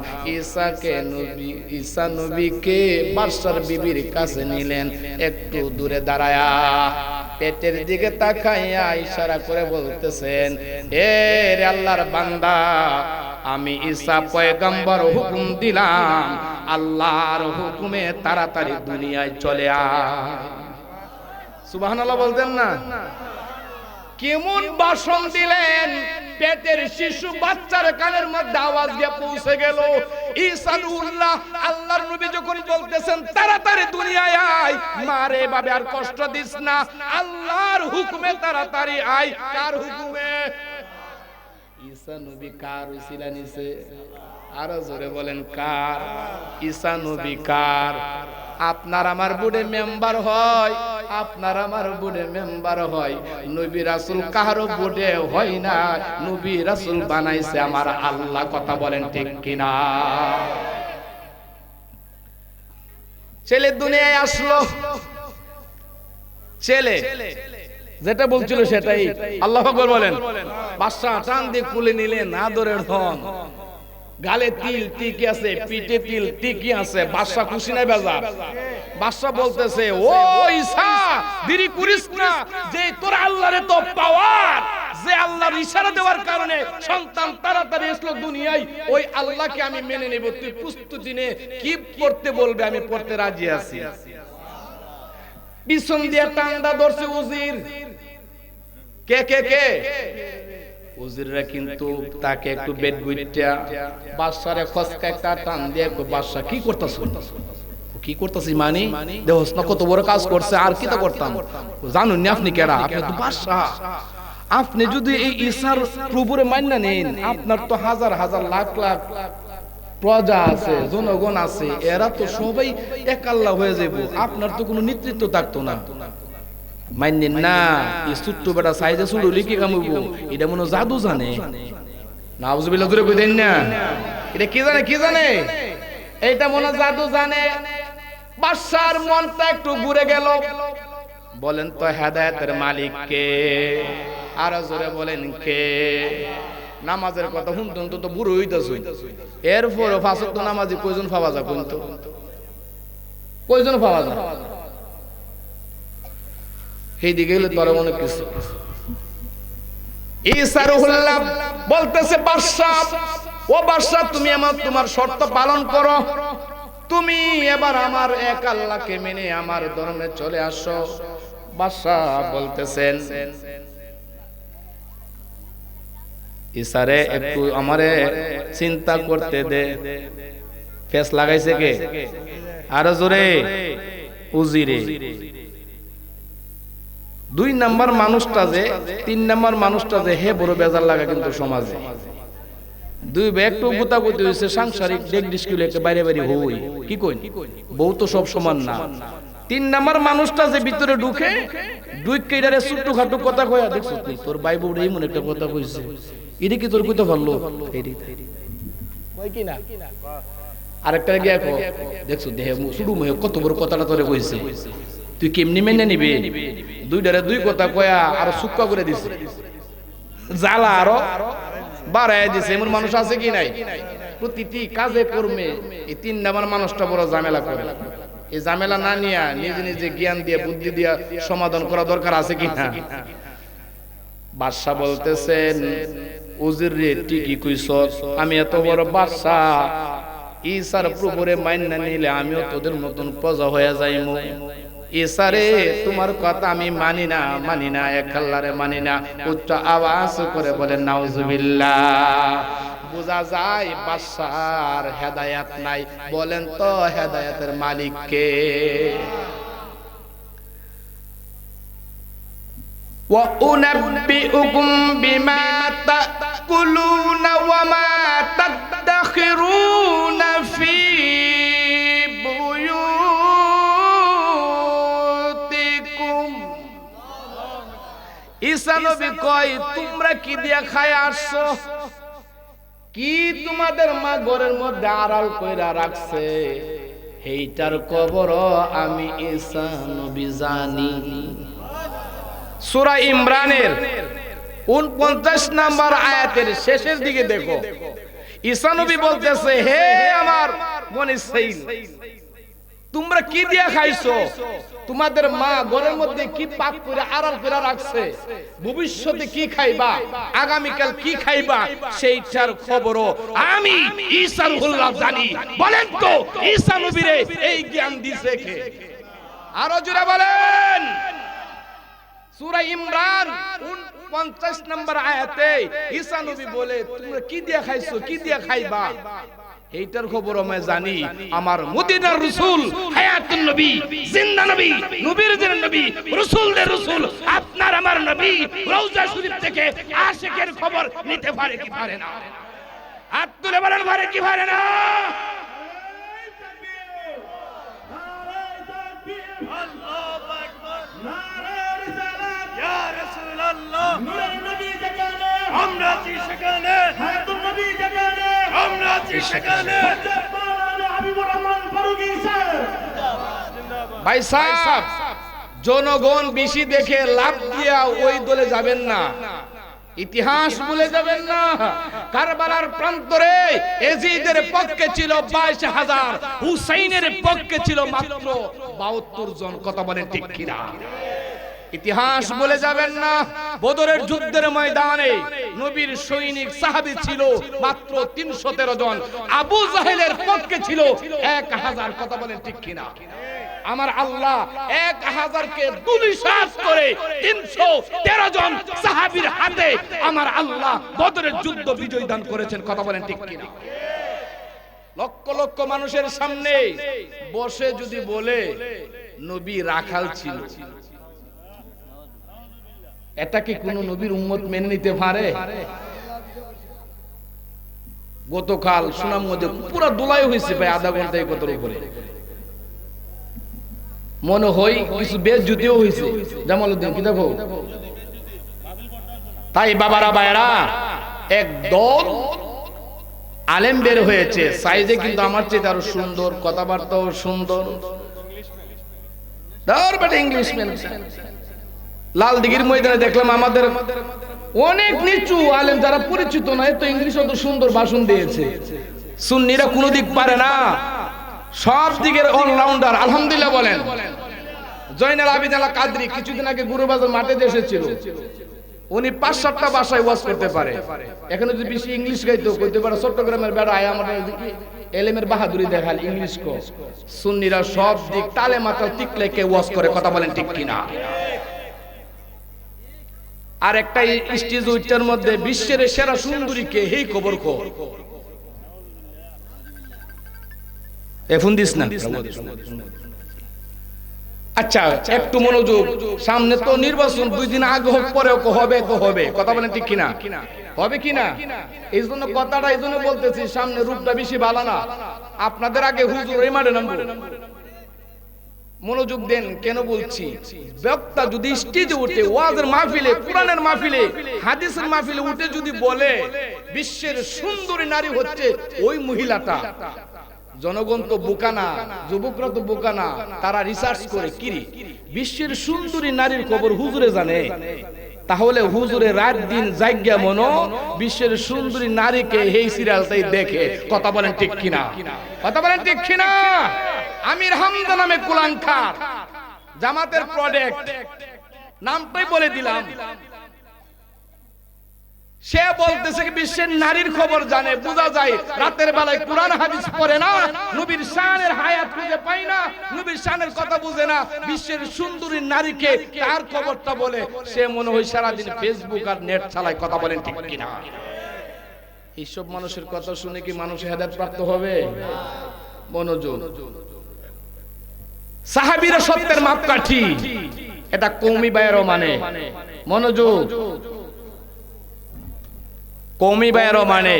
ঈসা নবীকে বাদশার বিবির কাছে নিলেন, একটু দূরে দাঁড়ায়া পেটের দিকে তাকাইয়া ইশারা করে বলতেছেন, এ রে আল্লাহর বান্দা, আমি ঈসা পয়গম্বর হুকুম দিলাম, আল্লাহর হুকুমে তাড়াতাড়ি দুনিয়ায় চলে আয়। সুবহানাল্লাহ বলতেন না? কেমন ভাষণ দিলেন, পেটের শিশু বাচ্চার কানের মধ্যে আওয়াজ গিয়ে পৌঁছে গেল। ঈসা নূরুল্লাহ আল্লাহর নবী যখন বলতেছেন তাড়াতাড়ি দুনিয়ায় আয়, মারে ভাবে আর কষ্ট দিস না, আল্লাহর হুকুমে তাড়াতাড়ি আয়। কার হুকুমে? ঈসা নবী কার উসিলা নিছে? আরো জোরে বলেন কার? ঈসা নবী কার? আপনার আমার বুড়ে মেম্বার হয়, আপনার আমার বুড়ে মেম্বার হয়, নবী রাসূল কারো বুড়ে হয় না, নবী রাসূল বানাইছে আমার আল্লাহ। কথা বলেন ঠিক কিনা? ছেলে দুনিয়ায় আসলো, ছেলে যেটা বলছিল সেটাই। আল্লাহু আকবার বলেন। বাদশা টান দিয়ে কুলে নিলেন, আদরের ধন, গালে তিল টিকি আছে, পিঠে তিল টিকি আছে। বাদশা খুশি না বেজার? বাদশা বলতেছে, ও ঈসা দেরি করিস না, যে তোর আল্লাহরে তো পাওয়ার, যে আল্লাহর ইশারা দেওয়ার কারণে সন্তান তাড়াতাড়ি আসলো দুনিয়ায়, ওই আল্লাহকে আমি মেনে নেব। তুই প্রস্তুতি নে, কি পড়তে বলবে আমি পড়তে রাজি আছি। পিছন দিয়ে টান্ডা ধরছে উজির। কে কে কে? উজিররা কিন্তু তাকে একটু বেড গুইটা বাদশারে খসকা একটা টান দিয়ে, বাদশা কি করতেছ? কি করতেছি মানে দেহস না কত বড় কাজ করছে, আর কি তা করতাম? জানুন না আপনি কেডা? আপনি তো বাদশা। আপনি যদি এই ঈসার প্রভুরে মান্না নেন, আপনার তো হাজার হাজার লাখ লাখ প্রজা আছে, জনগণ আছে, এরা তো সবাই এক আল্লাহ হয়ে যাবে, আপনার তো কোনো নেতৃত্ব থাকতো না। মাইনেন না, এই ছোট্ট বেটা সাইজে শুরু লিখে কামবো, এটা মনে জাদু জানে। নাউজুবিল্লাহ জোরে কই দেন না? এটা কি জানে? কি জানে? এইটা মনে জাদু জানে। বাদশার মনটা একটু ঘুরে গেল। বলেন তো হেদায়েতের মালিক কে? আর জোরে বলেন কে? নামাজের কথা শুনতেন তো বুড়ো হইতাছুই, এরপরও পাঁচ ওয়াক্ত নামাজি কয়জন পাওয়া যায়? কোন তো কয়জন পাওয়া যায়? এই দিকে গেলে তোর অনেক কিছু। ঈসা রূহুল্লাহ বলতেছে, বাদশা, ও বাদশা, তুমি আমার তোমার শর্ত পালন করো, তুমি এবার আমার এক আল্লাহকে মেনে আমার ধর্মে চলে আসো। বাদশা বলতেছেন, ঈসারে একটু আমারে চিন্তা করতে দে। ফেস লাগাইছে কে? আরো জোরে, উজিরে। 2 নাম্বার মানুষটা যে, 3 নাম্বার মানুষটা যে, হে বড় বেজার লাগা কিন্তু সমাজে। 2 একটু গুতাগুতি হইছে, সাংসারিক ডেক ডিসকুল একটা বাইরে বাইরে হই, কি কই? বউ তো সব সমান না। 3 নাম্বার মানুষটা যে ভিতরে ঢুকে এটারে ছোট্ট খাটো কথা কয়া, দেখছো তোর ভাই বউ এমন একটা কথা কইছে, এটা কি তোর কইতে পারলো? কি না? আরেকটা গিয়া কো দেখছো দেহে শুরু মহে কত বড় কথাটা তোরে কইছে, তুই কেমনি মেনে নিবি? দুইটারে দুই কথা কয়া আর সুক্কা করে দিছে, জ্বালা আরো বাড়ায় দিছে। এমন মানুষ আছে কি নাই? প্রতিটি কাজে কর্মে এই তিন নাম্বার মানুষটা বড় ঝামেলা করে। এই ঝামেলা না নিয়া নিজে নিজে জ্ঞান দিয়ে বুদ্ধি দিয়া সমাধান করা দরকার আছে কি না? বাদশা বলতেছেন, উজির রে ঠিকই কইছস, আমি এত বড় বাদশা, ঈসার প্রভুরে মাইন্না নিলে আমিও তোদের মতন প্রজা হয়ে যাইমু। ঈসারে তোমার কথা আমি মানি না, মানি না, এক আল্লাহরে মানি না। উচ্চ আওয়াজ করে বলেন নাউজুবিল্লাহ। বোঝা যায় বাদশার হেদায়েত নাই। বলেন তো হেদায়েতের মালিক কে? ওয়া উনাব্বিউকুম বিমা তাকুলুনা ওয়া মা তাদাখিরুনা ফি বুয়ুতিকুম। ঈসা নবী কয়, তোমরা কি দিয়া খায় আসছো? কি তোমাদের মা ঘরের মধ্যে আড়াল কইরা রাখছে, এইটার খবর আমি ঈসা নবী জানি। সূরা ইমরানের 49 নাম্বার আয়াতের শেষের দিকে দেখো, ঈসা নবী বলতেছে, হে আমার বনী ইসরাঈল, তোমরা কি দিয়া খাইছো? তোমাদের মা ঘরের মধ্যে কি পাক করে আড়াল করে রাখছে, ভবিষ্যতে কি খাইবা, আগামীকাল কি খাইবা, সেইটার খবরও আমি ঈসা রূহুল্লাহ জানি। বলেন তো ঈসা নবীরে এই জ্ঞান দিছে কে? আরো জোরে বলেন। সূরা ইমরান 49 নম্বর আয়াতে ঈসা নবী বলে, তোমরা কি দিয়া খাইছো, কি দিয়া খাইবা, এইটার খবর আমি জানি। আমার মদিনার রাসূল, হায়াতুন নবী, জিন্দা নবী, নবীর নবী, রাসূলদের রাসূল, আপনার আমার নবী রওজা শরীফ থেকে আশিকের খবর নিতে পারে কি পারে না? হাত তুলে বলেন, পারে কি পারে না? আল্লাহু আকবার, নারে রিসালাত, ইয়া রাসূলুল্লাহ, নূরের নবী জাগানে, আমরা আছি সেখানে, হায়াতুন নবী জাগানে, আমরা আছি সেখানে। হাবিবুর রহমান ফারুকী সাহেব, ভাই সাহেব, জনগণ বেশি দেখে লাভ দিয়া ওই দলে যাবেন না, ইতিহাস ভুলে যাবেন না। কারবালার প্রান্তরে এজিদের পক্ষে ছিল 22,000, হুসাইনের পক্ষে ছিল মাত্র 72 জন। কথা বলেন ঠিক কিনা? ইতিহাস বলে যাবেন না। বদরের যুদ্ধের ময়দানে নবীর সৈনিক সাহাবী ছিল মাত্র 313 জন, আবু জাহেলের পক্ষে ছিল 1000। কথা বলেন ঠিক কিনা? আমার আল্লাহ 1000 কে দুলিশাত করে 313 জন সাহাবীর হাতে আমার আল্লাহ বদরের যুদ্ধ বিজয় দান করেছেন। কথা বলেন ঠিক কিনা? লক্ষ লক্ষ মানুষের সামনে বসে যদি বলে নবী রাখাল ছিল, এটা কি কোন নবীর উম্মত মেনে নিতে পারে? গতকাল সুনামগঞ্জে পুরো দোলাই হয়েছে প্রায় আধা ঘন্টা এই কথার উপরে। মনে হয় কিছু বেজ্জতিও হয়েছে। জামালউদ্দিন কি দেখো, তাই বাবারা ভাইরা একদল আলেম বের হয়েছে, সাইজে কিন্তু আমার চেয়ে আরো সুন্দর, কথাবার্তাও সুন্দর। ইংলিশ লাল দিঘির ময়দানে দেখলাম আমাদের অনেক নিচু আলেম যারা পরিচিত নয় তো ইংলিশ অত সুন্দর ভাষণ দিয়েছে। সুন্নিরা কোনো দিক পারে না, সব দিকের অলরাউন্ডার। আলহামদুলিল্লাহ বলেন। জয়নাল আবিদিন আল কাদরি কিছুদিন আগে গুরুবাজার মাঠে এসেছিল, উনি 5-7টা ভাষায় ওয়াজ করতে পারে। এখানে যদি বেশি ইংলিশ গাইতো কইতে পারে চট্টগ্রামের বেড়া আয় আমাদের এলেমের বাহাদুরি দেখাল ইংলিশ কো। সুন্নিরা সব দিক তালে মাতাল টিকলেকে ওয়াজ করে। কথা বলেন ঠিক কিনা? আর একটা স্টেজ উইটার মধ্যে বিশ্বের সেরা সুন্দরী কে, এই খবর কো এফুন দিস না। আচ্ছা একটু মনোযোগ, সামনে তো নির্বাচন, 2 দিন আগে হোক পরে হবে তো হবে। কথা বলেন ঠিক কিনা? হবে কিনা? এই জন্য কথাটা এই জন্য বলতেছি, সামনে রূপটা বেশি ভালো না। আপনাদের আগে হুজুর এই মাঠে নামবো, মনোযোগ দেন, কেন বলছি, বক্তা যদি স্টেজে উঠে ওয়াজের মাহফিলে, কোরআনের মাহফিলে, হাদিসের মাহফিলে উঠে যদি বলে বিশ্বের সুন্দরী নারী হচ্ছে ওই মহিলাটা, জনগণ তো বোকা না, যুবকরা তো বোকা না, তারা রিসার্চ করে কি বিশ্বের সুন্দরী নারীর খবর হুজুরে জানে, তাহলে হুজুরে রাত দিন জায়গা মনো বিশ্বের সুন্দরী নারীকে এই সিরিয়ালটাই দেখে। কথা বলেন ঠিক কিনা? কথা বলেন ঠিক কিনা? আমির হামজা নামে কুলাঙ্কার, জামাতের প্রোডাক্ট, নামটাই বলে দিলাম, সে বলতেছে বিশ্বের নারীর খবর জানে, বোঝা যায় রাতের বেলায় কোরআন হাদিস পড়ে না, নবীর শানের হায়াত খুঁজে পাই না, নবীর শানের কথা বুঝে না, বিশ্বের সুন্দরী নারীকে তার খবরটা বলে, সে মনে হয় সারাদিন ফেসবুক আর নেট চালায়। কথা বলেন ঠিক কিনা? এইসব মানুষের কথা শুনে কি মানুষ হেদায়েত প্রাপ্ত হবে? মনোযোগ, সাহাবীরা সত্যের মাপকাঠি, এটা কওমি বাইরও মানে, মনোযোগ, কওমি বাইরও মানে,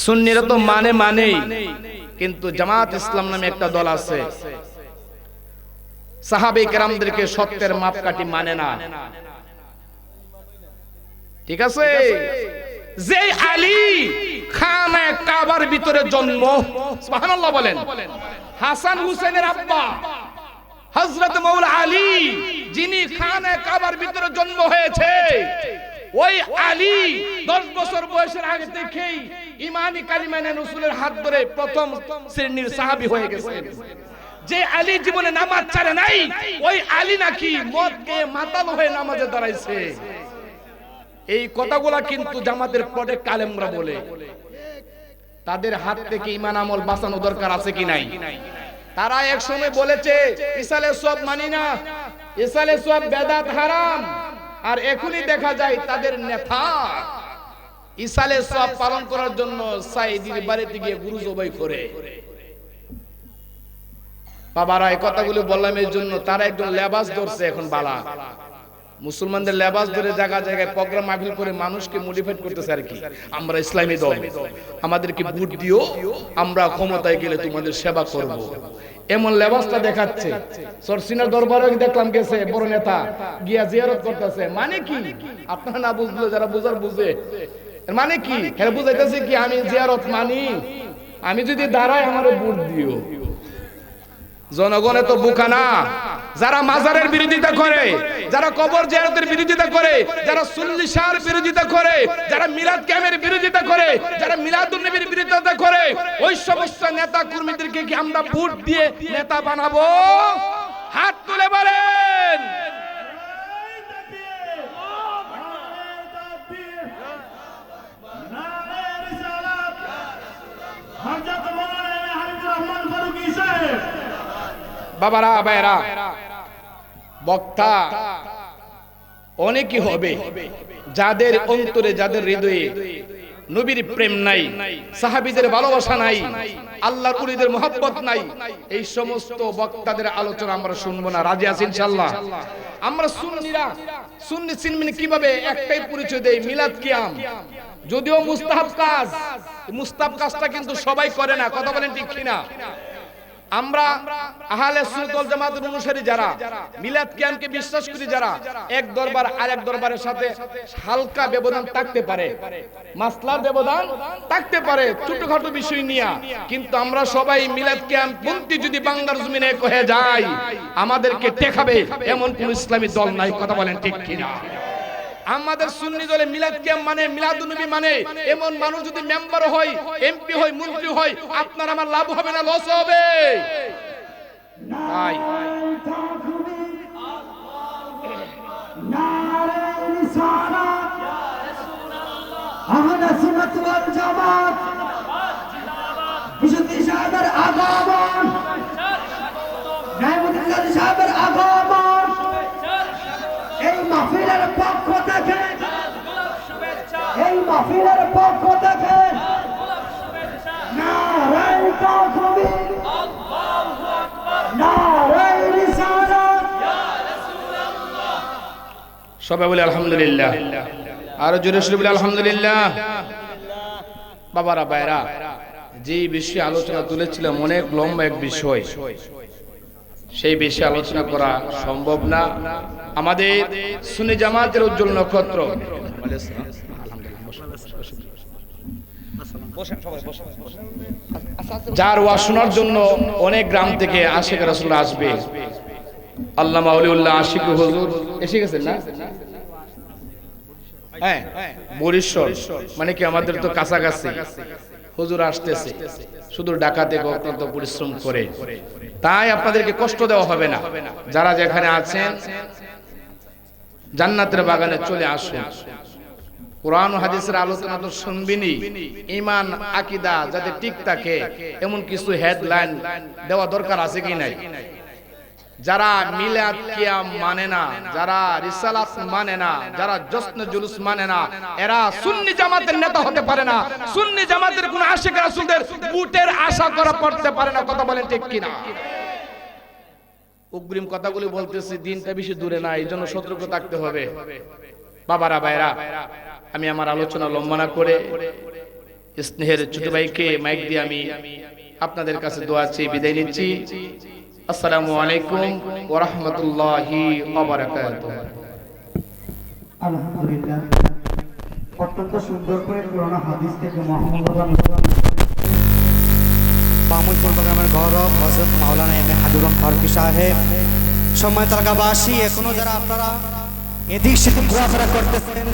সুন্নিরা তো মানেই, কিন্তু জামাত ইসলাম নামে একটা দল আছে, সাহাবে কেরামদেরকে সত্যের মাপকাঠি মানে না। ঠিক আছে? যে আলী খানা কাবার ভিতরে জন্ম, সুবহানাল্লাহ বলেন, হাসান হুসেনের আব্বা হযরত মাওলা আলী, যিনি খানা কাবার ভিতরে জন্ম হয়েছে, ওই আলী 10 বছর বয়সের আগে থেকেই ঈমানি কালিমা নিয়ে রাসূলের হাত ধরে প্রথম শ্রেণীর সাহাবী হয়ে গেছেন। যে আলী জীবনে নামাজ ছাড়ে নাই, ওই আলী নাকি মদকে মাতাল হয়ে নামাজে দাঁড়াইছে। এই কথাগুলা কিন্তু জামাতের প্রোডাক্ট আলেমরা বলে, তাদের হাত থেকে ঈমান আমল বাঁচানো দরকার আছে কি নাই? তারা এক সময় বলেছে ইসালে সব মানি না, ইসালে সব বেদাত হারাম, আর এখনই দেখা যায় তাদের নেতা ইসালে সব পালন করার জন্য সাইদির বাড়িতে গিয়ে গুরু জবাই করে। বাবারা এই কথাগুলো বললাম এই জন্য, তারা একদম লেবাস ধরছে এখন বালা, মুসলমানদের লেবাস ধরে জায়গা জায়গায় প্রোগ্রাম মাহফিল করে মানুষকে মোটিভেট করতেছে আর কি, আমরা ইসলামী দল, আমাদেরকে ভোট দিও, আমরা ক্ষমতায় গেলে তোমাদের সেবা করব, এমন লেবাসটা দেখাচ্ছে। সরসিনার দরবারে দেখলাম গেছে বড় নেতা গিয়া জিয়ারত করতেছে। মানে কি? আপনারা না বুঝলে যারা বুঝার বুঝে, মানে কি? হ্যাঁ বুঝাইতেছে কি আমি জিয়ারত মানি, আমি যদি দাঁড়াই আমারে ভোট দিও। জনগণে তো বোকা না, যারা মাজারের বিরোধিতা করে, যারা কবর জিয়ারতের বিরোধিতা করে, যারা সুন্নি শাহর বিরোধিতা করে, যারা মিলাদ ক্যাম্পের বিরোধিতা করে, যারা মিলাদুন নবীর বিরোধিতা করে, ওই সমস্ত নেতা কর্মীদেরকে কি আমরা ভোট দিয়ে নেতা বানাবো? হাত তুলে বলেন। বাবারা ভাইরা, বক্তা অনেকই হবে যাদের অন্তরে, যাদের হৃদয়ে নবীর প্রেম নাই, সাহাবীদের ভালোবাসা নাই, আল্লাহর ওলিদের মহব্বত নাই, এই সমস্ত বক্তাদের আলোচনা আমরা শুনবো না। রাজি আছি ইনশাআল্লাহ? আমরা সুন্নিরা সুন্নি চিনবেন কিভাবে? একটাই পরিচয় দেই, মিলাদ কিয়াম। যদিও মুস্তাহাব কাজ, মুস্তাহাব কাজটা কিন্তু সবাই করে না। কথা বলেন ঠিক কিনা? আমরা আহলে সুন্নাত ওয়াল জামাতের অনুসারী যারা, মিলাদ কিয়ামকে বিশ্বাস করি যারা, এক দরবার আরেক দরবারের সাথে হালকা ব্যবধান থাকতে পারে, মাসলার ব্যবধান থাকতে পারে ছোটখাটো বিষয় নিয়ে, কিন্তু আমরা সবাই মিলাদ কিয়াম পন্থী যদি বাংলার জমিনে এক হয়ে যায়, আমাদেরকে ঠেকাবে এমন কোন ইসলামী দল নাই। কথা বলেন ঠিক কিনা? আমাদের সুন্নি দলে মিলাদ কিয়াম মানে, মিলাদুন নবী মানে, এমন মানুষ যদি মেম্বার হয়, এমপি হয়, মন্ত্রী হয়, আপনার আমার লাভ হবে না লস হবে? তাই আহলে সুন্নাত ওয়াল জামাত বিশুদ্ধি সাহেবের আগমন, নাইমুদ্দিন গাজী সাহেবের আগমন, এই মাহফিলের পক্ষ থেকে, এই মাহফিলের পক্ষ থেকে নারায়ে তাকবীর, আল্লাহু আকবার, নারায়ে রিসালাত, ইয়া রাসূলুল্লাহ। সবাই বলে আলহামদুলিল্লাহ, আর জোরে সরে বলে আলহামদুলিল্লাহ। বাবারা ভাইরা, যে বিষয়ে আলোচনা তুলেছিলাম অনেক লম্বা এক বিষয়, সেই বেশি আলোচনা করা সম্ভব না। আমাদের সুন্নি জামাতের উজ্জ্বল নক্ষত্র যার ওয়াজ শোনার জন্য অনেক গ্রাম থেকে আশিক রাসূল আসবে। আল্লামা ওলিউল্লাহ আশিক হুজুর এসে গেছেন না? হ্যাঁ, বরিশাল মানে কি আমাদের তো কাছাকাছি। হুজুর আসতেছে, শুধু ঢাকাতে অত্যন্ত পরিশ্রম করে, তাই আপনাদেরকে কষ্ট দেওয়া হবে না। যারা যেখানে আছেন জান্নাতের বাগানে চলে আসুন। কোরআন ও হাদিসের আলোচনা তো শুনবেনই। ঈমান আকীদা যাতে ঠিক থাকে এমন কিছু হেডলাইন দেওয়া দরকার আছে কি নাই? যারা মিলাদ কিয়াম মানে না, যারা রিসালাত মানে না, যারা জশ্ন জুলুস মানে না, এরা সুন্নি জামাতের নেতা হতে পারে না। সুন্নি জামাতের কোন আশিক রাসূলদের বুটের আশা করা পড়তে পারে না। কথা বলেন ঠিক কিনা? অগ্রিম কথাগুলি বলতেছি, দিনটা বেশি দূরে না, এই জন্য সতর্ক থাকতে হবে। বাবারা ভাইরা, আমি আমার আলোচনা লম্বা না করে স্নেহের ছোট ভাইকে মাইক দিয়ে আমি আপনাদের কাছে দোয়া চেয়ে বিদায় নিচ্ছি। আসসালামু আলাইকুম ওয়া রাহমাতুল্লাহি ওয়া বারাকাতুহু। আলহামদুলিল্লাহ, অত্যন্ত সুন্দর করে কোরআন হাদিস থেকে বামুলপুর প্রোগ্রামের গৌরব হযরত মাওলানা এম এ হাবিবুর রহমান ফারুকী সাহেব। সম্মানিত এলাকাবাসী, এখনো যারা আপনারা এদিক সেদিক ঘোরাফেরা করতেছেন,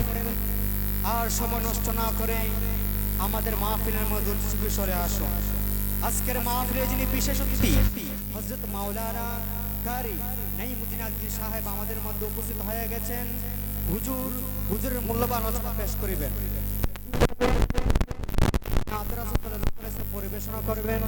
আর সময় নষ্ট না করে আমাদের মাহফিলের মধ্যে উৎসবে সরে আসুন। আজকের মাহফিলে যিনি বিশেষ অতিথি হযরত মাওলানা কারি নাঈমুদ্দিন আজমি সাহেব আমাদের মধ্যে উপস্থিত হয়ে গেছেন। হুজুরের মূল্যবান আলোচনা পেশ করিবেন, পরিবেশনা করবেন।